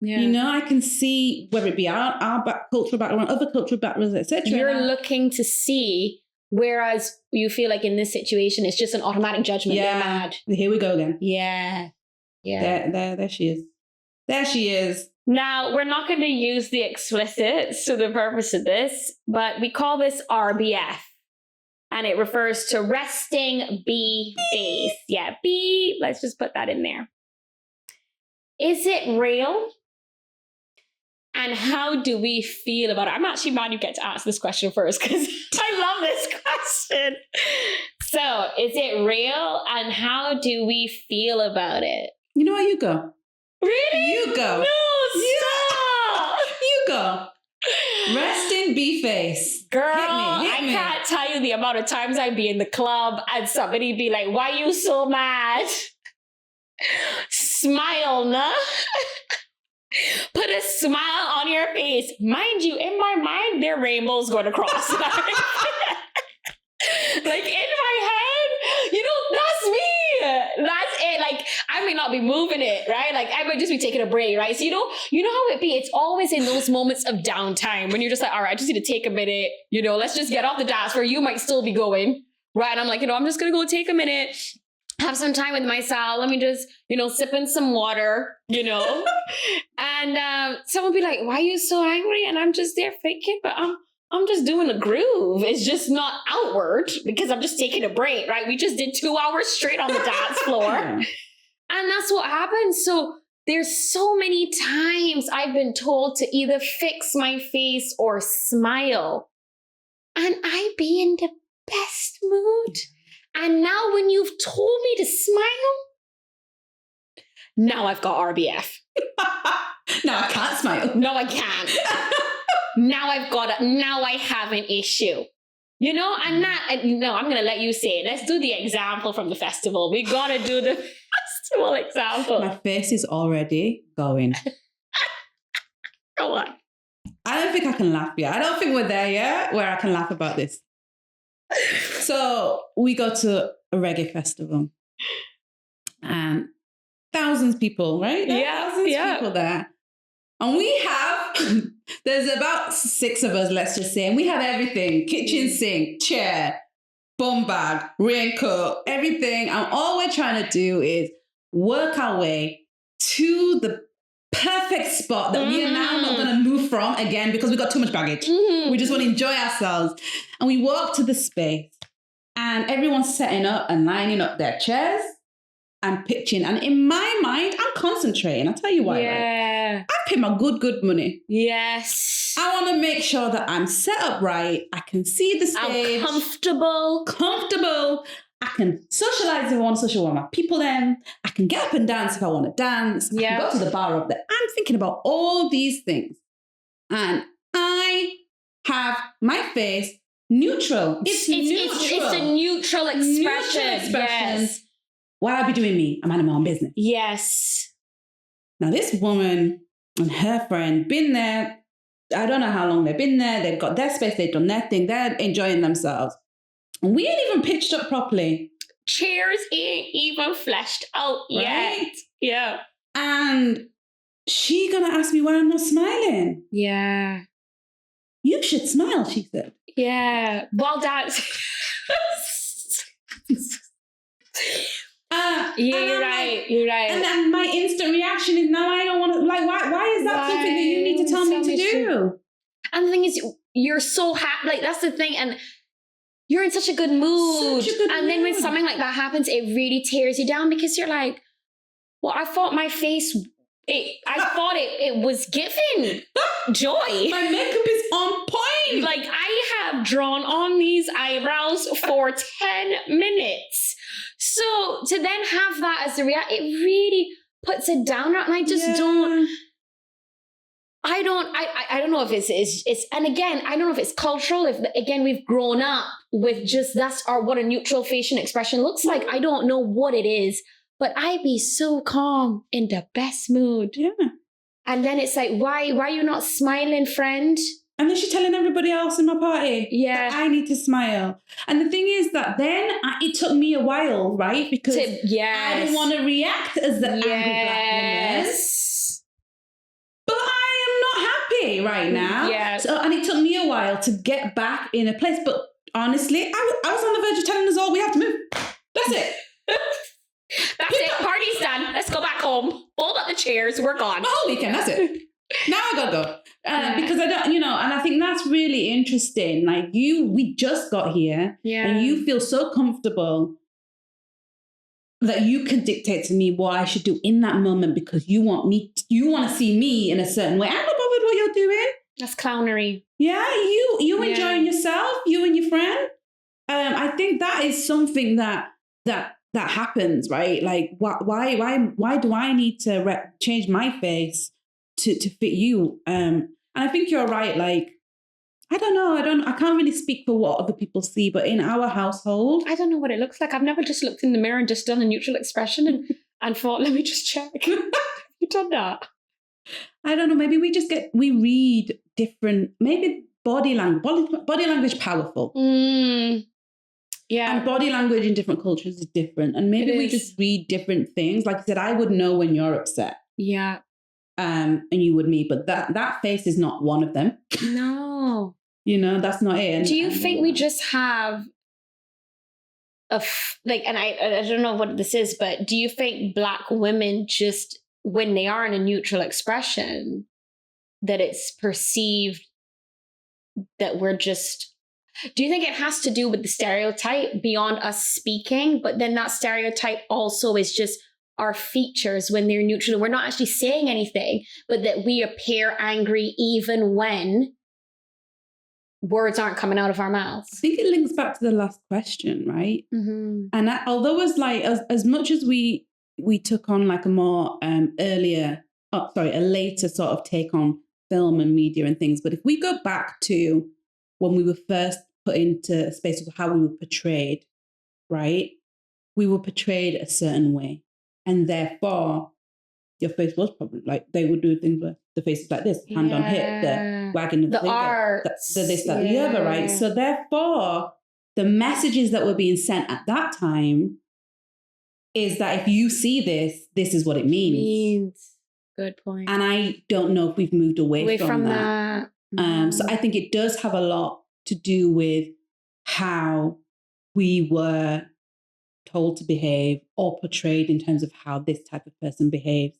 Yeah. I can see whether it be our cultural background, other cultural backgrounds, etc. You're looking to see, whereas you feel like in this situation, it's just an automatic judgment. Yeah. They're mad. Here we go again. Yeah. There she is. There she is. Now, we're not going to use the explicits to the purpose of this, but we call this RBF. And it refers to resting B face. Yeah, B. Let's just put that in there. Is it real? And how do we feel about it? I'm actually mad you get to ask this question first because I love this question. So, is it real? And how do we feel about it? You know what? You go. Really? You go. No, stop. Yeah. You go. Rest in B face. Girl, I can't tell you the amount of times I'd be in the club and somebody be like, why you so mad? Smile, nah? Put a smile on your face. Mind you, in my mind, their rainbow's going to cross. Like in my head, that's me. That's it. Like, I may not be moving it, right? Like, I might just be taking a break, right? So, you know how it be. It's always in those moments of downtime when you're just like, all right, I just need to take a minute. Let's just get off the dance where you might still be going, right? And I'm like, I'm just going to go take a minute. Have some time with myself. Let me just, sip in some water, And someone be like, why are you so angry? And I'm just there thinking, but I'm just doing a groove. It's just not outward because I'm just taking a break, right? We just did 2 hours straight on the dance floor. And that's what happens. So there's so many times I've been told to either fix my face or smile. And I be in the best mood. And now when you've told me to smile, now I've got RBF. Now I can't smile. No, I can't. Now I have an issue. I'm going to let you say it. Let's do the example from the festival. We got to do the festival example. My face is already going. Go on. I don't think I can laugh yet. I don't think we're there yet where I can laugh about this. So we go to a reggae festival and thousands of people, right? Thousands of people there. And we have, there's about 6 of us, let's just say, and we have everything, kitchen sink, chair, bum bag, raincoat, everything. And all we're trying to do is work our way to the perfect spot that we are now not going to move from again because we've got too much baggage. We just want to enjoy ourselves. And we walk to the space and everyone's setting up and lining up their chairs and pitching. And in my mind, I'm concentrating. I'll tell you why. Yeah. Right? I pay my good money. Yes. I want to make sure that I'm set up right. I can see the stage. I'm comfortable. I can socialize if I want to socialize with my people then. I can get up and dance if I want to dance. I can go to the bar up there. I'm thinking about all these things. And I have my face neutral. It's neutral. It's a neutral expression. Yes. While I be doing me, I'm minding my own business. Yes. Now this woman and her friend been there I don't know how long they've been there. They've got their space. They've done their thing. They're enjoying themselves. And we ain't even pitched up properly. Chairs ain't even fleshed out yet. Right? Yeah. And she gonna ask me why I'm not smiling. Yeah. You should smile, she said. Yeah. Well, that's... You're right. You're right. And then my instant reaction is, now I don't want to, like, why is that something that you need to tell me to do? And the thing is, you're so happy. Like, that's the thing. And you're in such a good mood. And then when something like that happens, it really tears you down because you're like, well, I thought my face, I thought it was given joy. My makeup is on point. Like, I have drawn on these eyebrows for 10 minutes. So to then have that as the reaction, it really puts it down. And I just don't. I don't know if it's, and again, I don't know if it's cultural, if again, we've grown up with just, what a neutral facial expression looks like. I don't know what it is, but I be so calm in the best mood. Yeah. And then it's like, why are you not smiling, friend? And then she's telling everybody else in my party that I need to smile. And the thing is that then it took me a while, right? Because I didn't want to react as the angry black woman. But I am not happy right now. Yeah. So, and it took me a while to get back in a place. But honestly, I was on the verge of telling us all we have to move. That's it. That's it. Party's done. Let's go back home. Fold up the chairs. We're gone. The whole weekend. That's it. Now I gotta go. Because I don't, and I think that's really interesting. Like we just got here and you feel so comfortable that you can dictate to me what I should do in that moment because you want to see me in a certain way. I'm not bothered what you're doing. That's clownery. Yeah, you enjoying yourself, you and your friend. I think that is something that happens, right? Like, why do I need to change my face to fit you? And I think you're right. Like, I don't know. I can't really speak for what other people see, but in our household, I don't know what it looks like. I've never just looked in the mirror and just done a neutral expression and thought, let me just check. Have you done that? I don't know. Maybe we read different, maybe body language powerful. Yeah. And body language in different cultures is different. And maybe we just read different things. Like I said, I would know when you're upset. Yeah. And you would me, but that face is not one of them. No. That's not it. And, do you think we just have and I don't know what this is, but do you think Black women just, when they are in a neutral expression, that it's perceived that we're just, do you think it has to do with the stereotype beyond us speaking, but then that stereotype also is just our features when they're neutral? We're not actually saying anything, but that we appear angry even when words aren't coming out of our mouths. I think it links back to the last question, right? Mm-hmm. And although it's like, as much as we took on like a more a later sort of take on film and media and things, but if we go back to when we were first put into a space of how we were portrayed, right? We were portrayed a certain way. And therefore, your face was probably like, they would do things where the face is like this, hand on hip, the wagging of the finger, arts, the this, that, the other, right? So therefore, the messages that were being sent at that time is that if you see this, this is what it means. Good point. And I don't know if we've moved away from that. So I think it does have a lot to do with how we were told to behave or portrayed in terms of how this type of person behaves,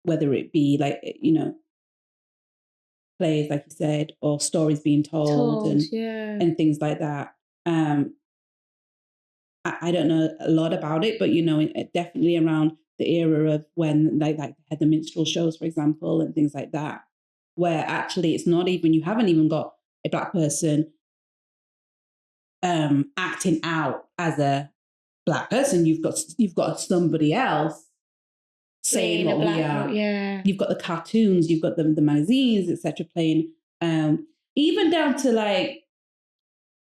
whether it be like, plays, like you said, or stories being told and things like that. I don't know a lot about it, but, definitely around the era of when they had the minstrel shows, for example, and things like that, where actually it's not even, you haven't even got a Black person acting out as a Black person. You've got somebody else saying what we are. Yeah. You've got the cartoons, you've got the magazines, etc. playing. Even down to like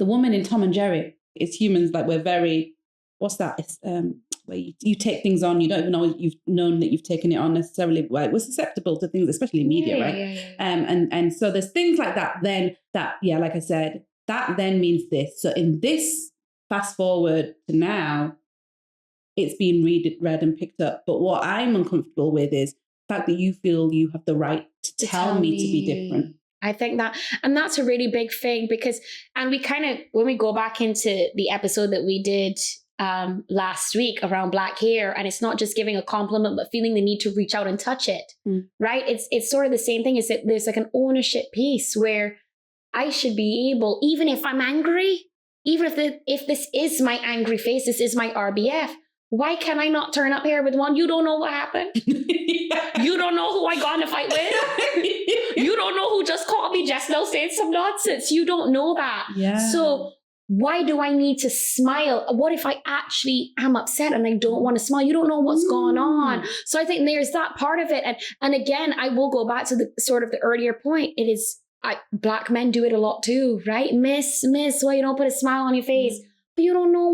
the woman in Tom and Jerry. It's humans, like we're very, what's that? It's where you take things on, you don't even know you've known that you've taken it on necessarily. We're susceptible to things, especially in media, right? And so there's things like that. Then that, like I said, that then means this. So in this fast forward to now, it's being read and picked up. But what I'm uncomfortable with is the fact that you feel you have the right to tell me to be different. I think that, and that's a really big thing because, and we kind of, when we go back into the episode that we did last week around black hair, and it's not just giving a compliment, but feeling the need to reach out and touch it, right? It's sort of the same thing. Is that there's like an ownership piece where I should be able, even if I'm angry, even if this is my angry face, this is my RBF, why can I not turn up here with one? You don't know what happened. You don't know who I got in a fight with. You don't know who just called me just now saying some nonsense. You don't know that. Yeah. So why do I need to smile? What if I actually am upset and I don't want to smile? You don't know what's going on. So I think there's that part of it. And again, I will go back to the sort of the earlier point. It is, black men do it a lot too, right? Miss, why you don't put a smile on your face? But you don't know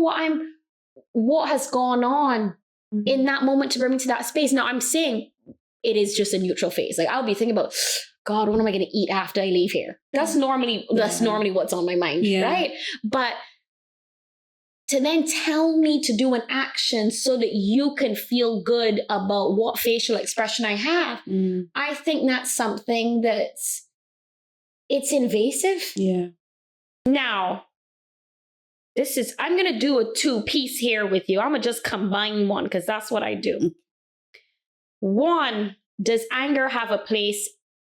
what has gone on in that moment to bring me to that space. Now I'm saying it is just a neutral face. Like I'll be thinking about, God, what am I going to eat after I leave here? That's normally what's on my mind, right? But to then tell me to do an action so that you can feel good about what facial expression I have, I think that's something it's invasive. Yeah. Now, I'm going to do a 2-piece here with you. I'm going to just combine one because that's what I do. One, does anger have a place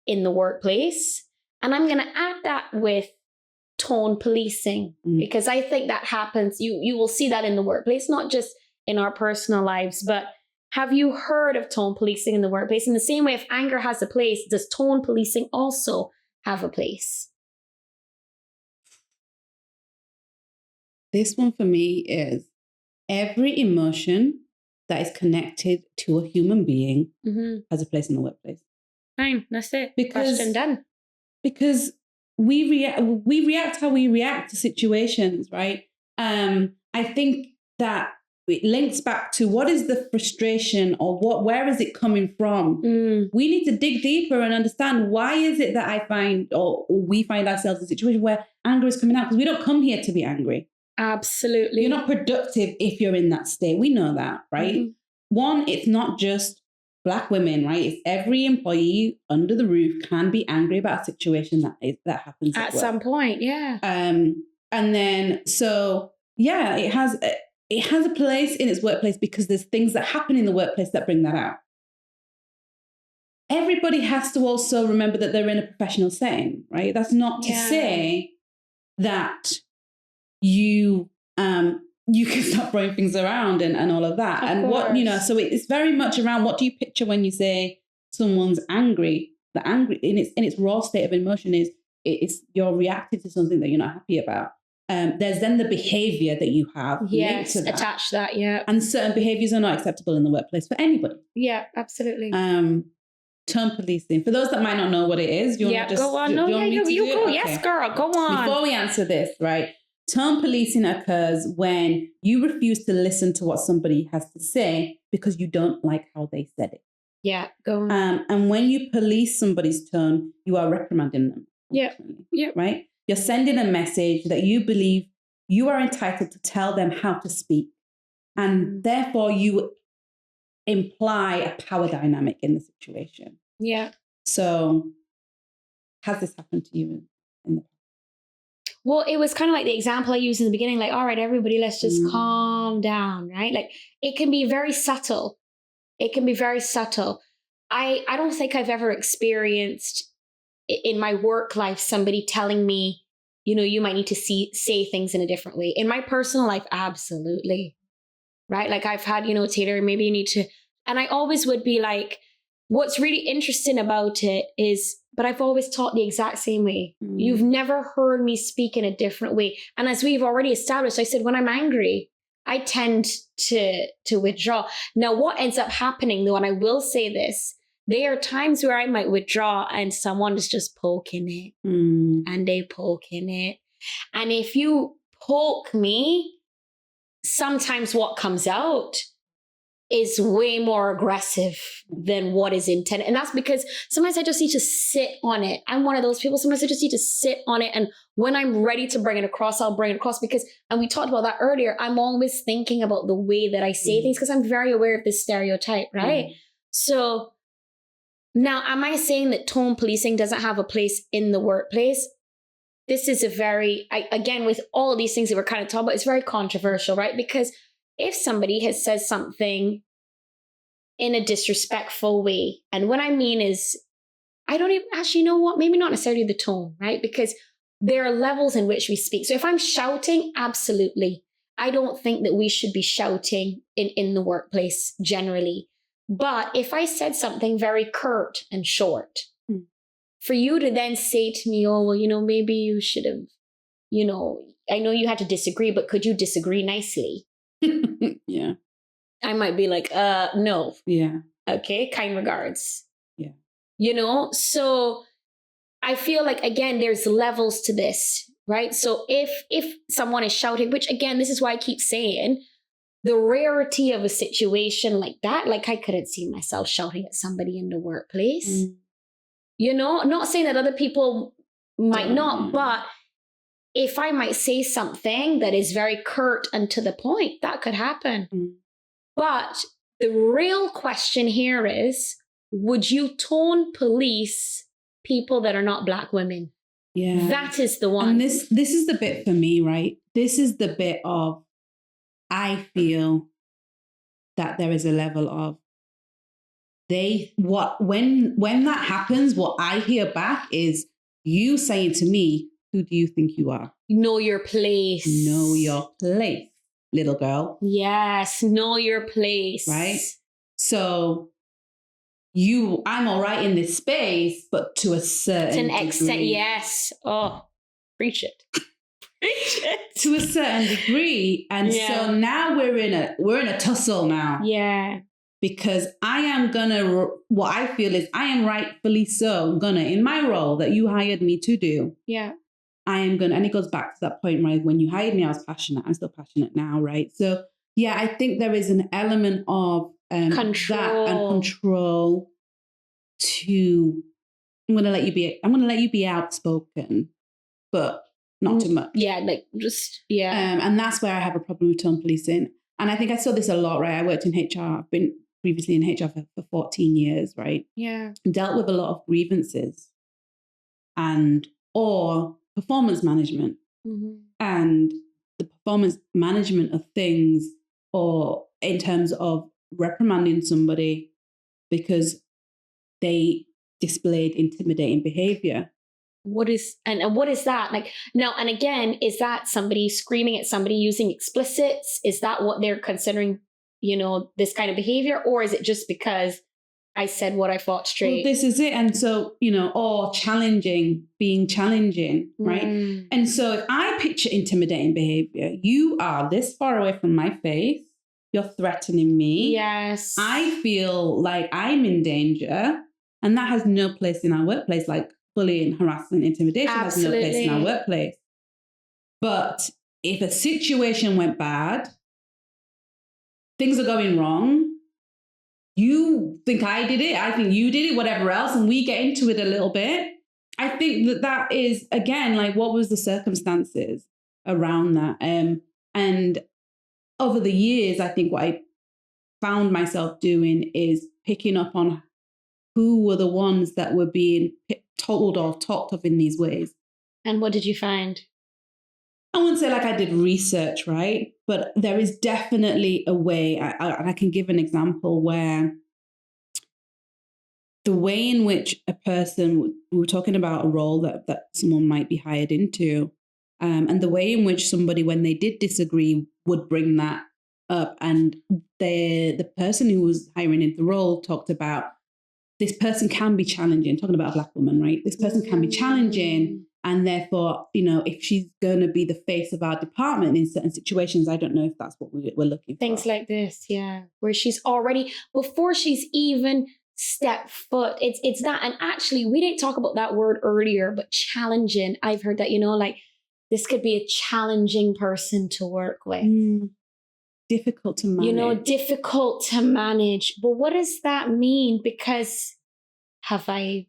in the workplace? And I'm going to add that with tone policing because I think that happens. You will see that in the workplace, not just in our personal lives, but have you heard of tone policing in the workplace? In the same way, if anger has a place, does tone policing also have a place? This one for me is every emotion that is connected to a human being has a place in the workplace. Fine, that's it. Question done. Because we react how we react to situations, right? I think that it links back to what is the frustration or where is it coming from? We need to dig deeper and understand why is it that I find or we find ourselves in a situation where anger is coming out, because we don't come here to be angry. Absolutely. You're not productive if you're in that state. We know that, right? One, it's not just Black women, right? It's every employee under the roof can be angry about a situation that happens at some point, yeah. And then, so yeah, it has a place in its workplace because there's things that happen in the workplace that bring that out. Everybody has to also remember that they're in a professional setting, right? That's not to say that you can stop throwing things around and all of that. Of course. So it's very much around what do you picture when you say someone's angry? The angry in its raw state of emotion is you're reacting to something that you're not happy about. There's then the behavior that you have attached to that, yeah. And certain behaviors are not acceptable in the workplace for anybody. Yeah, absolutely. Tone policing. For those that might not know what it is, you want to just go on. No, you go. Okay. Yes, girl, go on. Before we answer this, right? Tone policing occurs when you refuse to listen to what somebody has to say because you don't like how they said it. Yeah, go on. And when you police somebody's tone, you are reprimanding them. Yeah. Right? You're sending a message that you believe you are entitled to tell them how to speak. And therefore you imply a power dynamic in the situation. Yeah. So has this happened to you in the past? Well, it was kind of like the example I used in the beginning, like, all right, everybody, let's just calm down, right? Like, it can be very subtle. It can be very subtle. I don't think I've ever experienced in my work life somebody telling me, you might need to say things in a different way. In my personal life, absolutely, right? Like I've had, Taylor, maybe you need to, and I always would be like, what's really interesting about it is, but I've always taught the exact same way. You've never heard me speak in a different way. And as we've already established, I said, when I'm angry, I tend to withdraw. Now, what ends up happening though, and I will say this, there are times where I might withdraw and someone is just poking it and they poking it. And if you poke me, sometimes what comes out is way more aggressive than what is intended. And that's because sometimes I just need to sit on it. I'm one of those people. Sometimes I just need to sit on it. And when I'm ready to bring it across, I'll bring it across because, and we talked about that earlier, I'm always thinking about the way that I say things because I'm very aware of this stereotype, right? So now, am I saying that tone policing doesn't have a place in the workplace? This is a very, again, with all of these things that we're kind of talking about, it's very controversial, right? Because if somebody has said something in a disrespectful way, and what I mean is, I don't even, actually, you know what? Maybe not necessarily the tone, right? Because there are levels in which we speak. So if I'm shouting, absolutely. I don't think that we should be shouting in the workplace generally. But if I said something very curt and short, for you to then say to me, oh, well, you know, maybe you should have, you know, I know you had to disagree, but could you disagree nicely? Yeah. I might be like, no. Yeah. Okay, kind regards. Yeah. You know, so I feel like, again, there's levels to this, right? So if someone is shouting, which again, this is why I keep saying, the rarity of a situation like that, like I couldn't see myself shouting at somebody in the workplace. You know, not saying that other people might not, but if I might say something that is very curt and to the point, that could happen. But the real question here is, would you tone police people that are not Black women? Yeah. That is the one. And this is the bit for me, right? This is the bit of, I feel that there is a level of when that happens, what I hear back is you saying to me, who do you think you are? Know your place. Know your place, little girl. Yes, know your place. Right? So I'm all right in this space, but to a certain extent, degree. yes. Oh, preach it. Preach it. To a certain degree. And so now we're in a tussle now. Yeah. Because what I feel is I am rightfully so gonna, in my role that you hired me to do. Yeah. I am gonna, and it goes back to that point, right? When you hired me, I was passionate. I'm still passionate now, right? So yeah, I think there is an element of control to, I'm gonna let you be outspoken, but not too much. Yeah, like just, and that's where I have a problem with tone policing. And I think I saw this a lot, right? I worked in HR. I've been previously in HR for 14 years, right? Yeah. Dealt with a lot of grievances or performance management. And the performance management of things, or in terms of reprimanding somebody because they displayed intimidating behavior. What is that? Like, now, and again, is that somebody screaming at somebody using explicits? Is that what they're considering, you know, this kind of behavior? Or is it just because I said what I thought straight? Well, this is it. And so, you know, or being challenging, right? And so if I picture intimidating behavior, you are this far away from my face, you're threatening me. Yes. I feel like I'm in danger, and that has no place in our workplace. Like, bullying, harassment, intimidation has no place in our workplace. But if a situation went bad, things are going wrong, you think I did it, I think you did it, whatever else, and we get into it a little bit. I think that is, again, like, what was the circumstances around that? And over the years, I think what I found myself doing is picking up on who were the ones that were being told or talked of in these ways. And what did you find? I wouldn't say like I did research, right? But there is definitely a way, and I can give an example where the way in which a person, we were talking about a role that someone might be hired into, and the way in which somebody, when they did disagree, would bring that up. And the person who was hiring into the role talked about, this person can be challenging, talking about a Black woman, right? This person can be challenging. And therefore, you know, if she's going to be the face of our department in certain situations, I don't know if that's what we're looking for. Things like this, yeah. Where she's already, before she's even stepped foot, it's that. And actually, we didn't talk about that word earlier, but challenging. I've heard that, you know, like, this could be a challenging person to work with. difficult to manage. You know, difficult to manage. But what does that mean? Because have I,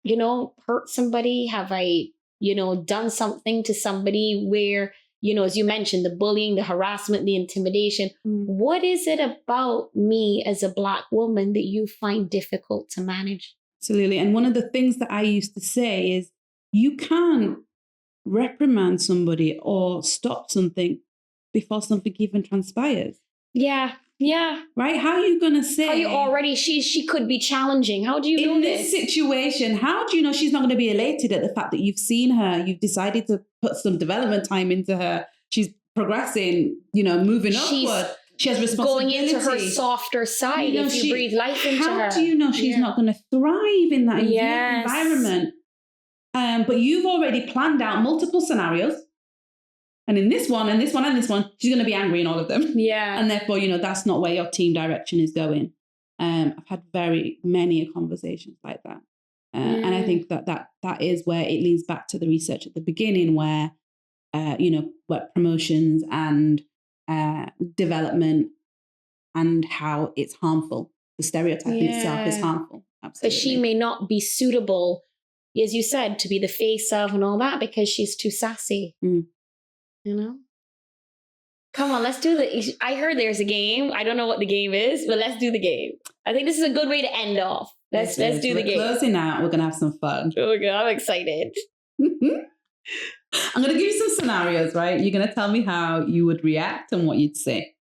you know, hurt somebody? Have I, you know, done something to somebody where, you know, as you mentioned, the bullying, the harassment, the intimidation. What is it about me as a Black woman that you find difficult to manage? Absolutely. And one of the things that I used to say is you can't reprimand somebody or stop something before something even transpires. Yeah. Right? How are you going to say? How you already, she could be challenging. How do you know in this situation, how do you know she's not going to be elated at the fact that you've seen her, you've decided to put some development time into her, she's progressing, you know, moving upward. She has responsibility. Going into her softer side, you know, if you breathe life into her. How do you know she's not going to thrive in that environment? But you've already planned out multiple scenarios. And in this one, and this one, and this one, she's going to be angry in all of them. Yeah. And therefore, you know, that's not where your team direction is going. I've had very many conversations like that. And I think that is where it leads back to the research at the beginning where, you know, what promotions and development and how it's harmful. The stereotype itself is harmful. Absolutely. Because she may not be suitable, as you said, to be the face of and all that because she's too sassy. You know? Come on, let's do I heard there's a game. I don't know what the game is, but let's do the game. I think this is a good way to end off. Let's do the game. Closing out, we're going to have some fun. Oh, God, I'm excited. I'm going to give you some scenarios, right? You're going to tell me how you would react and what you'd say.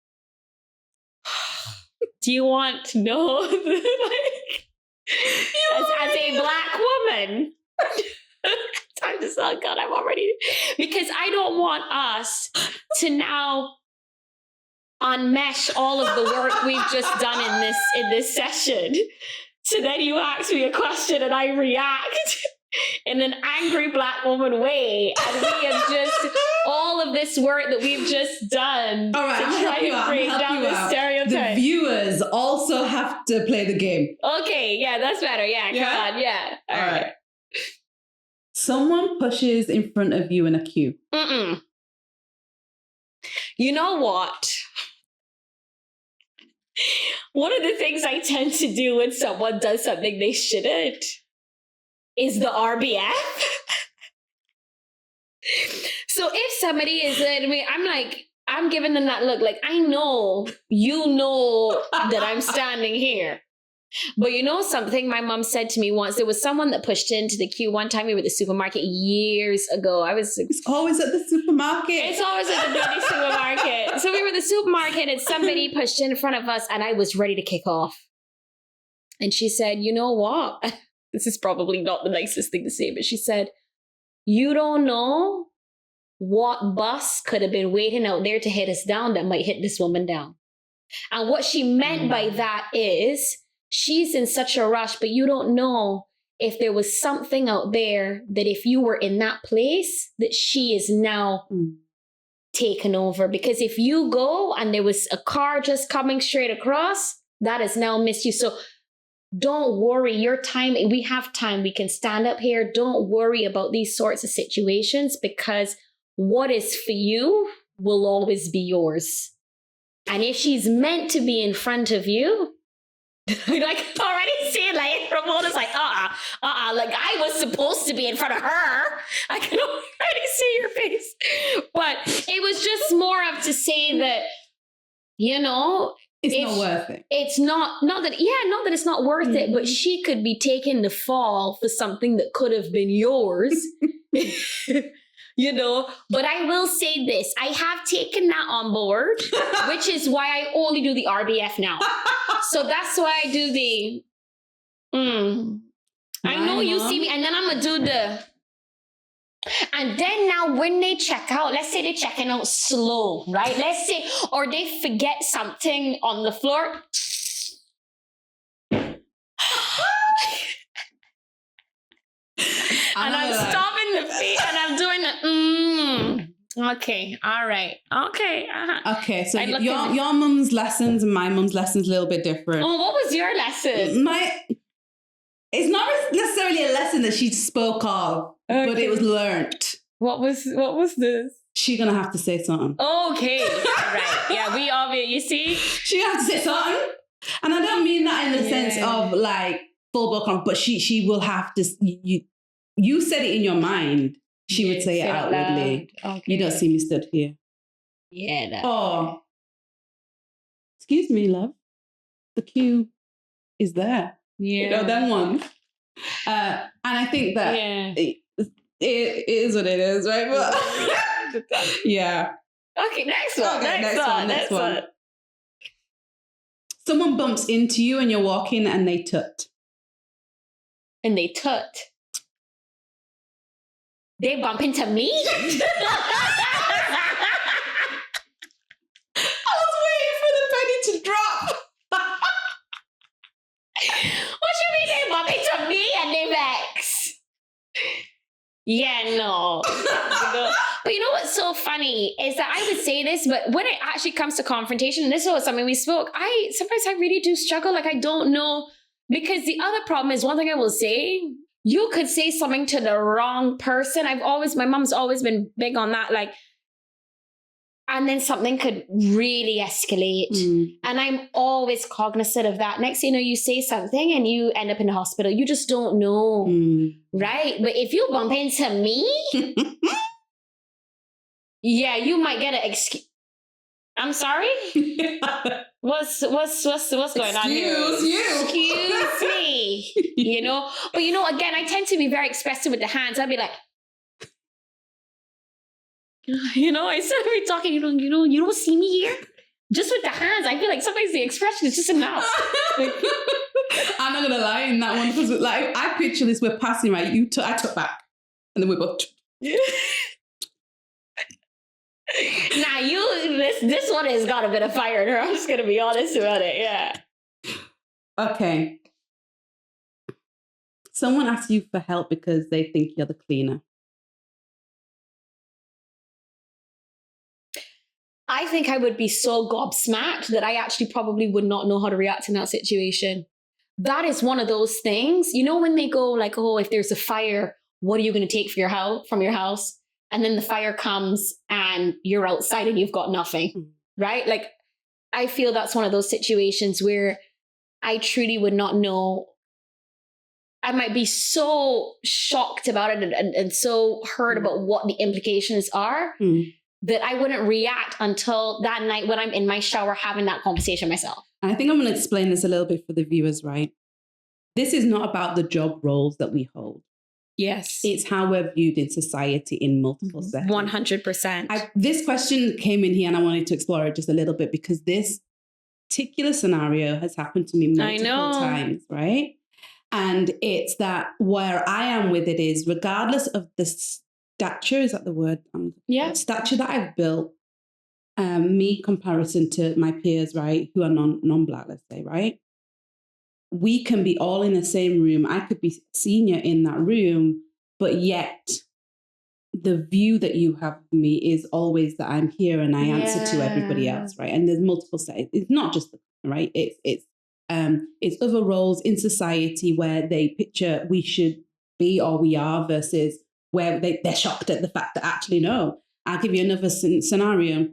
Do you want to know, like, as a Black woman? Time to sell. God, I'm already, because I don't want us to now unmesh all of the work we've just done in this session. So then you ask me a question and I react in an angry Black woman way, and we have just all of this work that we've just done to try and break down the stereotype. The viewers also have to play the game. Okay, yeah, that's better. Yeah, come on, yeah. All right. Someone pushes in front of you in a queue. You know what? One of the things I tend to do when someone does something they shouldn't is the RBF. So if somebody is at me, I'm giving them that look like, I know, you know that I'm standing here. But you know something my mom said to me once? There was someone that pushed into the queue one time. We were at the supermarket years ago. It's always at the supermarket. It's always at the bloody supermarket. So we were at the supermarket and somebody pushed in front of us and I was ready to kick off. And she said, you know what? This is probably not the nicest thing to say, but she said, you don't know what bus could have been waiting out there to hit us down that might hit this woman down. And what she meant by that is, she's in such a rush, but you don't know if there was something out there that if you were in that place, that she is now taken over. Because if you go and there was a car just coming straight across, that has now missed you. So don't worry, your time, we have time. We can stand up here. Don't worry about these sorts of situations because what is for you will always be yours. And if she's meant to be in front of you, like already seeing like Ramona's like like I was supposed to be in front of her. I can already see your face. But it was just more of to say that, you know, it's not worth it. It's not that it's not worth it, but she could be taking the fall for something that could have been yours. You know, but I will say this. I have taken that on board, which is why I only do the RBF now. So that's why I do the, I know you see me, and then I'm going to do and then now when they check out, let's say they're checking out slow, right? Let's say, or they forget something on the floor. And I'm stopping the feet and I'm doing the okay, all right, okay. Okay, so your mum's lessons and my mum's lessons a little bit different. Oh, what was your lesson? It's not necessarily a lesson that she spoke of, but it was learnt. What was this? she's going to have to say something. Okay. Right. Yeah, we obviously, you see? She has to say something. And I don't mean that in the sense of like full book on, but she will have to, you said it in your mind. She would say it outwardly. Okay. You don't see me stood here. Yeah. Oh, excuse me, love. The cue is there. Yeah. You know, them ones. And I think that it is what it is, right? But yeah. Okay, next one. Next one. Someone bumps into you and you're walking and they tut. And they tut. They bump into me? I was waiting for the penny to drop. What you mean they bump into me and they vex? Yeah, no. But you know what's so funny is that I would say this, but when it actually comes to confrontation, and this was something we spoke, sometimes I really do struggle. Like I don't know, because the other problem is, one thing I will say, you could say something to the wrong person. My mom's always been big on that. Like, and then something could really escalate. And I'm always cognizant of that. Next thing you know, you say something and you end up in the hospital. You just don't know. Right? But if you bump into me, yeah, you might get an excuse. I'm sorry? What's going on here? Excuse me. You know? But again, I tend to be very expressive with the hands. I'd be like, instead of me talking, you don't see me here? Just with the hands, I feel like sometimes the expression is just enough. I'm not gonna lie in that one, because like I picture this, we're passing, right? I took back, and then we both. Now this one has got a bit of fire in her. I'm just gonna be honest about it. Yeah. Okay. Someone asks you for help because they think you're the cleaner. I think I would be so gobsmacked that I actually probably would not know how to react in that situation. That is one of those things, when they go like, oh, if there's a fire, what are you going to take from your house? And then the fire comes and you're outside and you've got nothing, right? Like, I feel that's one of those situations where I truly would not know. I might be so shocked about it and so hurt about what the implications are. That I wouldn't react until that night when I'm in my shower having that conversation myself. I think I'm going to explain this a little bit for the viewers, right? This is not about the job roles that we hold. Yes. It's how we're viewed in society in multiple settings. 100%. This question came in here and I wanted to explore it just a little bit, because this particular scenario has happened to me multiple times, right? And it's that where I am with it is, regardless of the stature, is that the word? Stature that I've built, me comparison to my peers, right, who are non-Black, let's say, right? We can be all in the same room. I could be senior in that room, but yet the view that you have of me is always that I'm here and I answer to everybody else, right? And there's multiple settings. It's not just right. It's other roles in society where they picture we should be or we are versus where they're shocked at the fact that actually no. I'll give you another scenario.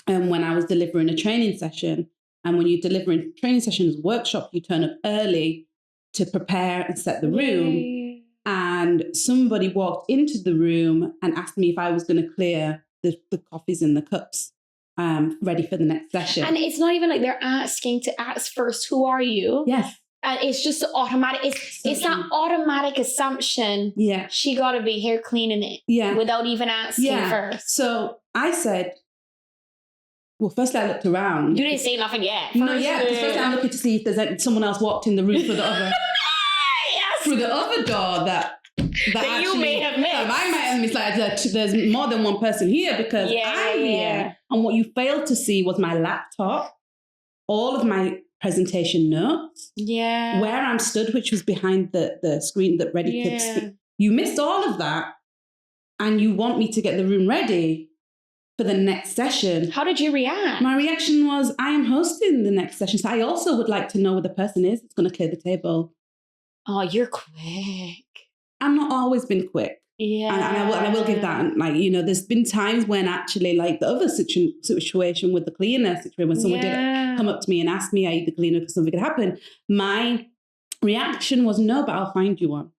When I was delivering a training session, and when you're delivering training sessions, workshop, you turn up early to prepare and set the room. And somebody walked into the room and asked me if I was going to clear the coffees and the cups ready for the next session. And it's not even like they're asking to ask first, who are you? Yes. And it's just automatic. It's that automatic assumption. Yeah. She got to be here cleaning it. Yeah. Without even asking first. So I said, well, firstly I looked around. You didn't say nothing yet. Not yet. Because first I'm looking to see if there's someone else walked in the room through the other through the other door that actually, you may have missed. I might have missed. Like there's more than one person here because I'm here. And what you failed to see was my laptop, all of my presentation notes, where I'm stood, which was behind the screen that ready to speak. You missed all of that, and you want me to get the room ready for the next session. How did you react? My reaction was, I am hosting the next session, so I also would like to know where the person is that's going to clear the table. Oh, you're quick. I'm not always been quick. Yeah. And I will give that, like, you know, there's been times when actually, like the other situation with the cleaner situation, when someone did come up to me and ask me, are you the cleaner because something could happen? My reaction was no, but I'll find you one.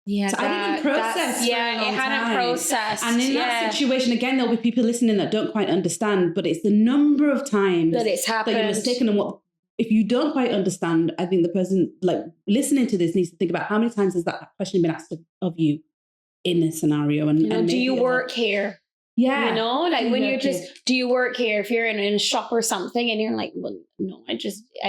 Yeah, so I didn't process. It hadn't processed. And in that situation, again, there'll be people listening that don't quite understand, but it's the number of times that it's happened. That you're mistaken. And what, if you don't quite understand, I think the person like listening to this needs to think about how many times has that question been asked of you in a scenario. And, you know, do you work here? Yeah. You know, like when you're just, do you work here? If you're in a shop or something and you're like, well, no, I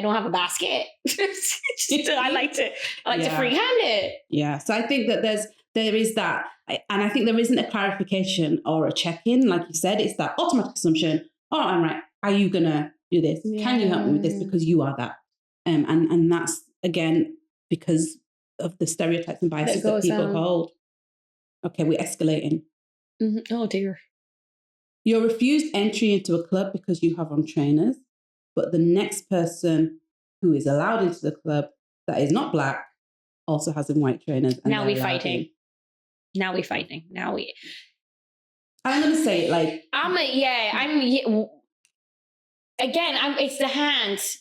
don't have a basket. I like to freehand it. Yeah. So I think that there is that. And I think there isn't a clarification or a check-in. Like you said, it's that automatic assumption. Oh, I'm right. Are you going to do this? Yeah. Can you help me with this? Because you are that. And that's, again, because of the stereotypes and biases that people hold. Okay, we're escalating. Mm-hmm. Oh, dear. You're refused entry into a club because you have on trainers, but the next person who is allowed into the club that is not Black also has on white trainers. And now we're fighting. I'm going to say it like... it's the hands.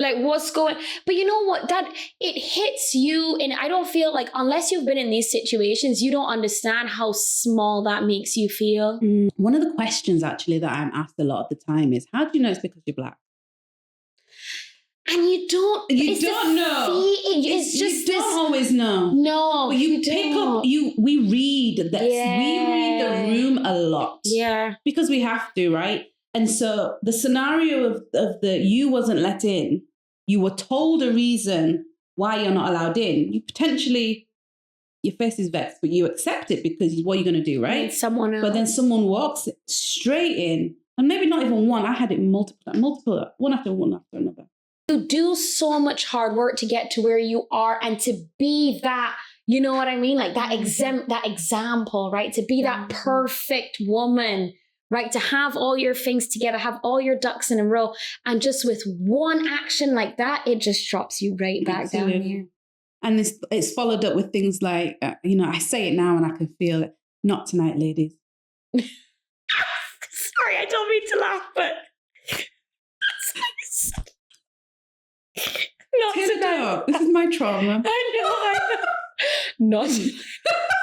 Like what's going, but you know what, that it hits you, and I don't feel like, unless you've been in these situations, you don't understand how small that makes you feel. One of the questions actually that I'm asked a lot of the time is, how do you know it's because you're Black? And you don't know. You don't always know. No, but you pick up. We read that. Yeah. We read the room a lot. Yeah, because we have to, right? And so the scenario of the you wasn't let in, you were told a reason why you're not allowed in. You potentially, your face is vexed, but you accept it because what are you going to do, right? Someone else. But then someone walks straight in, and maybe not even one. I had it multiple, one after another. You do so much hard work to get to where you are and to be that, you know what I mean? Like that example, right? To be that perfect woman. Right, to have all your things together, have all your ducks in a row, and just with one action like that, it just drops you right back down here. And it's followed up with things like, I say it now and I can feel it. Not tonight, ladies. Sorry, I don't mean to laugh, but not tonight. This is my trauma. I know. Not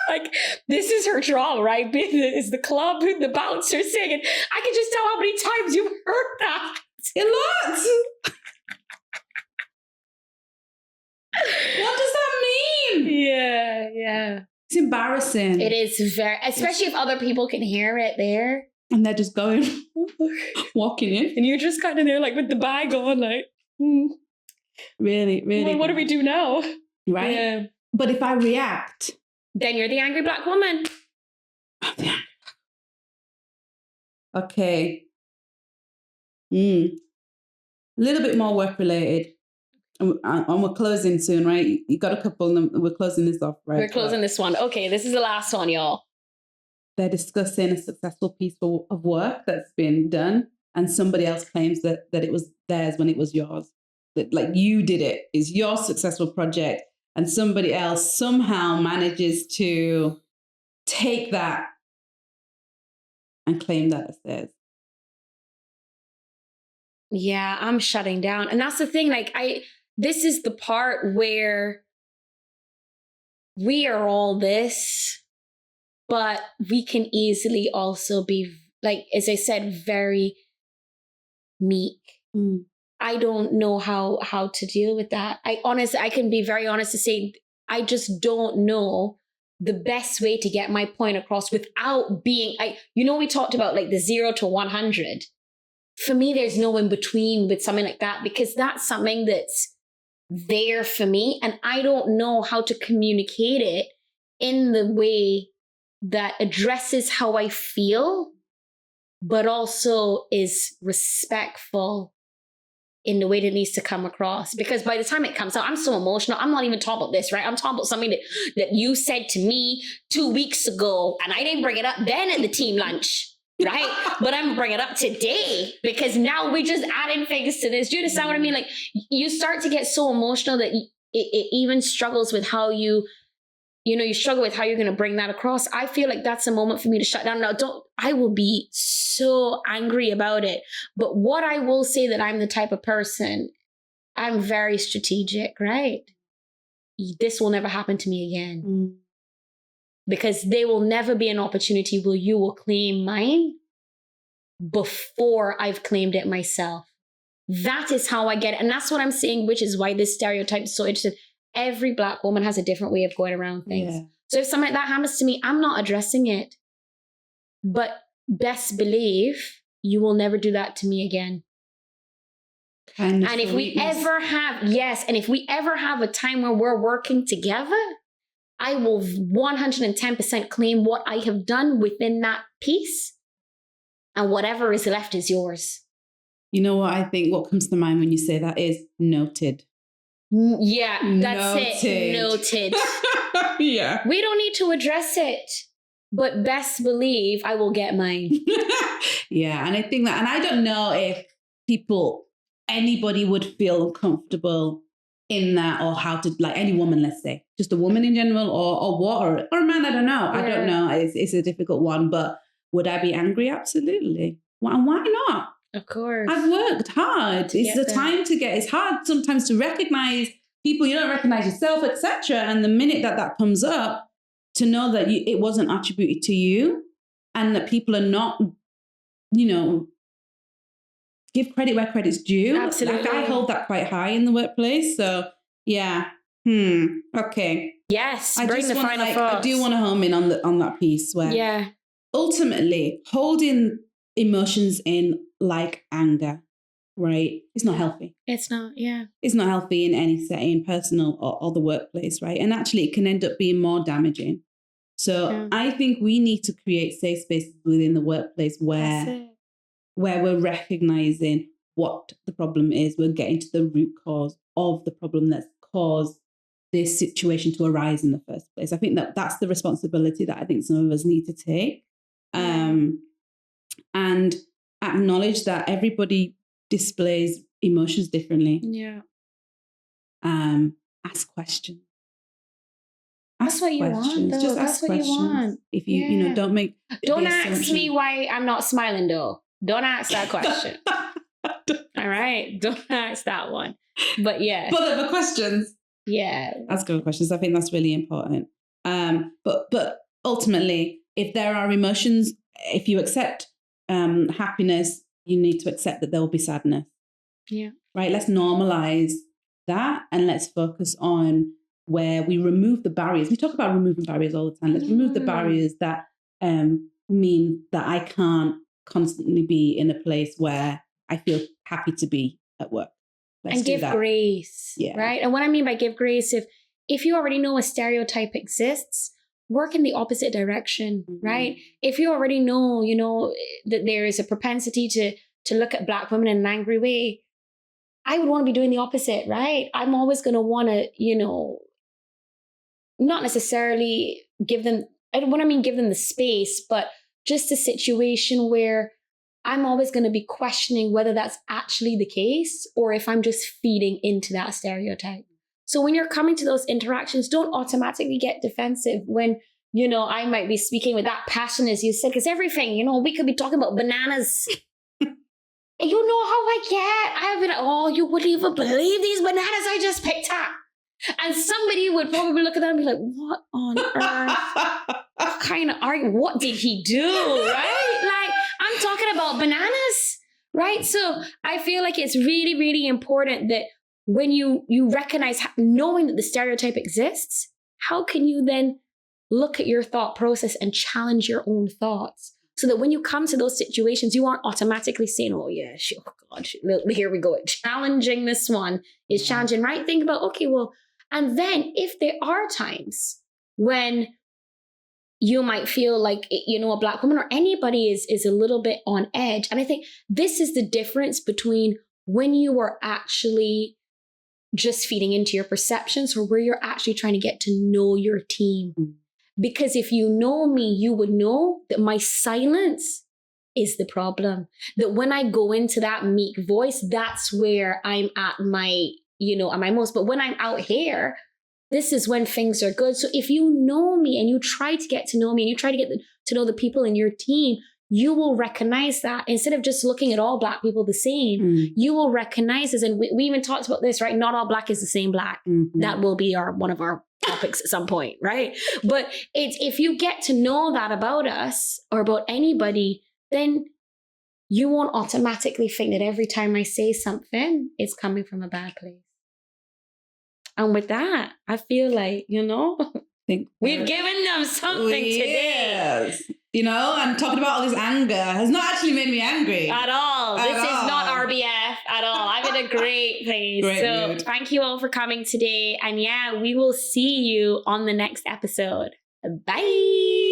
like this is her trauma, right? It's the club and the bouncer singing. I can just tell how many times you've heard that. A lot. What does that mean? Yeah. It's embarrassing. It is very, especially if other people can hear it there. And they're just going, walking in. And you're just kind of there like with the bag on, like, Really. Well, what do we do now? Right? Yeah. But if I react, then you're the angry Black woman. Okay. A little bit more work related. And we're closing soon, right? You got a couple, and we're closing this off, right? We're closing this one. Okay, this is the last one, y'all. They're discussing a successful piece of work that's been done, and somebody else claims that it was theirs when it was yours. That like you did it. It's your successful project. And somebody else somehow manages to take that and claim that as theirs. Yeah, I'm shutting down. And that's the thing, like this is the part where we are all this, but we can easily also be, like, as I said, very meek. I don't know how to deal with that. I can be very honest to say, I just don't know the best way to get my point across without being, we talked about like the 0 to 100. For me, there's no in between with something like that, because that's something that's there for me. And I don't know how to communicate it in the way that addresses how I feel, but also is respectful in the way that it needs to come across. Because by the time it comes out, I'm so emotional. I'm not even talking about this, right? I'm talking about something that you said to me 2 weeks ago, and I didn't bring it up then at the team lunch, right? But I'm gonna bring it up today because now we just adding things to this. Do you understand what I mean? Like, you start to get so emotional that it even struggles with how you you struggle with how you're going to bring that across. I feel like that's a moment for me to shut down. Now, I will be so angry about it. But what I will say, that I'm the type of person, I'm very strategic, right? This will never happen to me again. Because there will never be an opportunity where you will claim mine before I've claimed it myself. That is how I get it. And that's what I'm saying, which is why this stereotype is so interesting. Every Black woman has a different way of going around things. Yeah. So if something like that happens to me, I'm not addressing it. But best believe you will never do that to me again. And if we ever have a time where we're working together, I will 110% claim what I have done within that piece, and whatever is left is yours. You know what I think? What comes to mind when you say that is noted. Yeah, that's it. Noted. Yeah. We don't need to address it, but best believe I will get mine. Yeah, and I think that, and I don't know if anybody would feel comfortable in that, or how to, like any woman, let's say, just a woman in general, or what, or a man, I don't know. Yeah. I don't know. It's a difficult one, but would I be angry? Absolutely. Why not? Of course. I've worked hard. It's the time to it's hard sometimes to recognize people, you don't recognize yourself, etc. And the minute that comes up, to know that it wasn't attributed to you, and that people are not, give credit where credit's due. Absolutely. Like, I hold that quite high in the workplace. So yeah. Okay. Yes. Bring the final thoughts. I do want to home in on that piece where ultimately holding emotions in, like anger, right? It's not healthy. It's not, yeah. It's not healthy in any setting, personal or the workplace, right? And actually it can end up being more damaging. So I think we need to create safe spaces within the workplace where we're recognizing what the problem is. We're getting to the root cause of the problem that's caused this situation to arise in the first place. I think that's the responsibility that I think some of us need to take. And acknowledge that everybody displays emotions differently. Yeah. Ask questions. That's what you want, though. Just ask questions. You want. If you don't ask me why I'm not smiling, though. Don't ask that question. All right, don't ask that one. But yeah, but other questions. Yeah, ask other questions. I think that's really important. But ultimately, if there are emotions, if you accept happiness, you need to accept that there will be sadness. Yeah. Right. Let's normalize that, and let's focus on where we remove the barriers. We talk about removing barriers all the time. Let's remove the barriers that mean that I can't constantly be in a place where I feel happy to be at work. Let's give grace. Yeah. Right. And what I mean by give grace, if you already know a stereotype exists, work in the opposite direction, right? If you already know, that there is a propensity to look at Black women in an angry way, I would want to be doing the opposite, right? I'm always going to want to, not necessarily give them the space, but just a situation where I'm always going to be questioning whether that's actually the case, or if I'm just feeding into that stereotype. So when you're coming to those interactions, don't automatically get defensive when, I might be speaking with that passion, as you said, because everything, we could be talking about bananas. You know how I get. I've been, you wouldn't even believe these bananas I just picked up. And somebody would probably look at that and be like, what on earth? What kind of argument? What did he do? Right? Like, I'm talking about bananas, right? So I feel like it's really, really important that when you recognize, knowing that the stereotype exists, how can you then look at your thought process and challenge your own thoughts? So that when you come to those situations, you aren't automatically saying, oh yeah, sure, God, here we go. Challenging this one is challenging, right? Think about, okay, well, and then if there are times when you might feel like, a Black woman or anybody is a little bit on edge. And I think this is the difference between when you are actually just feeding into your perceptions or where you're actually trying to get to know your team. Because if you know me, you would know that my silence is the problem. That when I go into that meek voice, that's where I'm at my, at my most. But when I'm out here, this is when things are good. So if you know me and you try to get to know me and you try to get to know the people in your team, you will recognize that instead of just looking at all Black people the same, you will recognize this. And we even talked about this, right? Not all Black is the same Black. That will be one of our topics at some point, right? But if you get to know that about us or about anybody, then you won't automatically think that every time I say something, it's coming from a bad place. And with that, I feel like, we've given them something today. Yes. And talking about all this anger has not actually made me angry. At all. This is not RBF at all. I'm in a great place. Great mood. Thank you all for coming today. And yeah, we will see you on the next episode. Bye.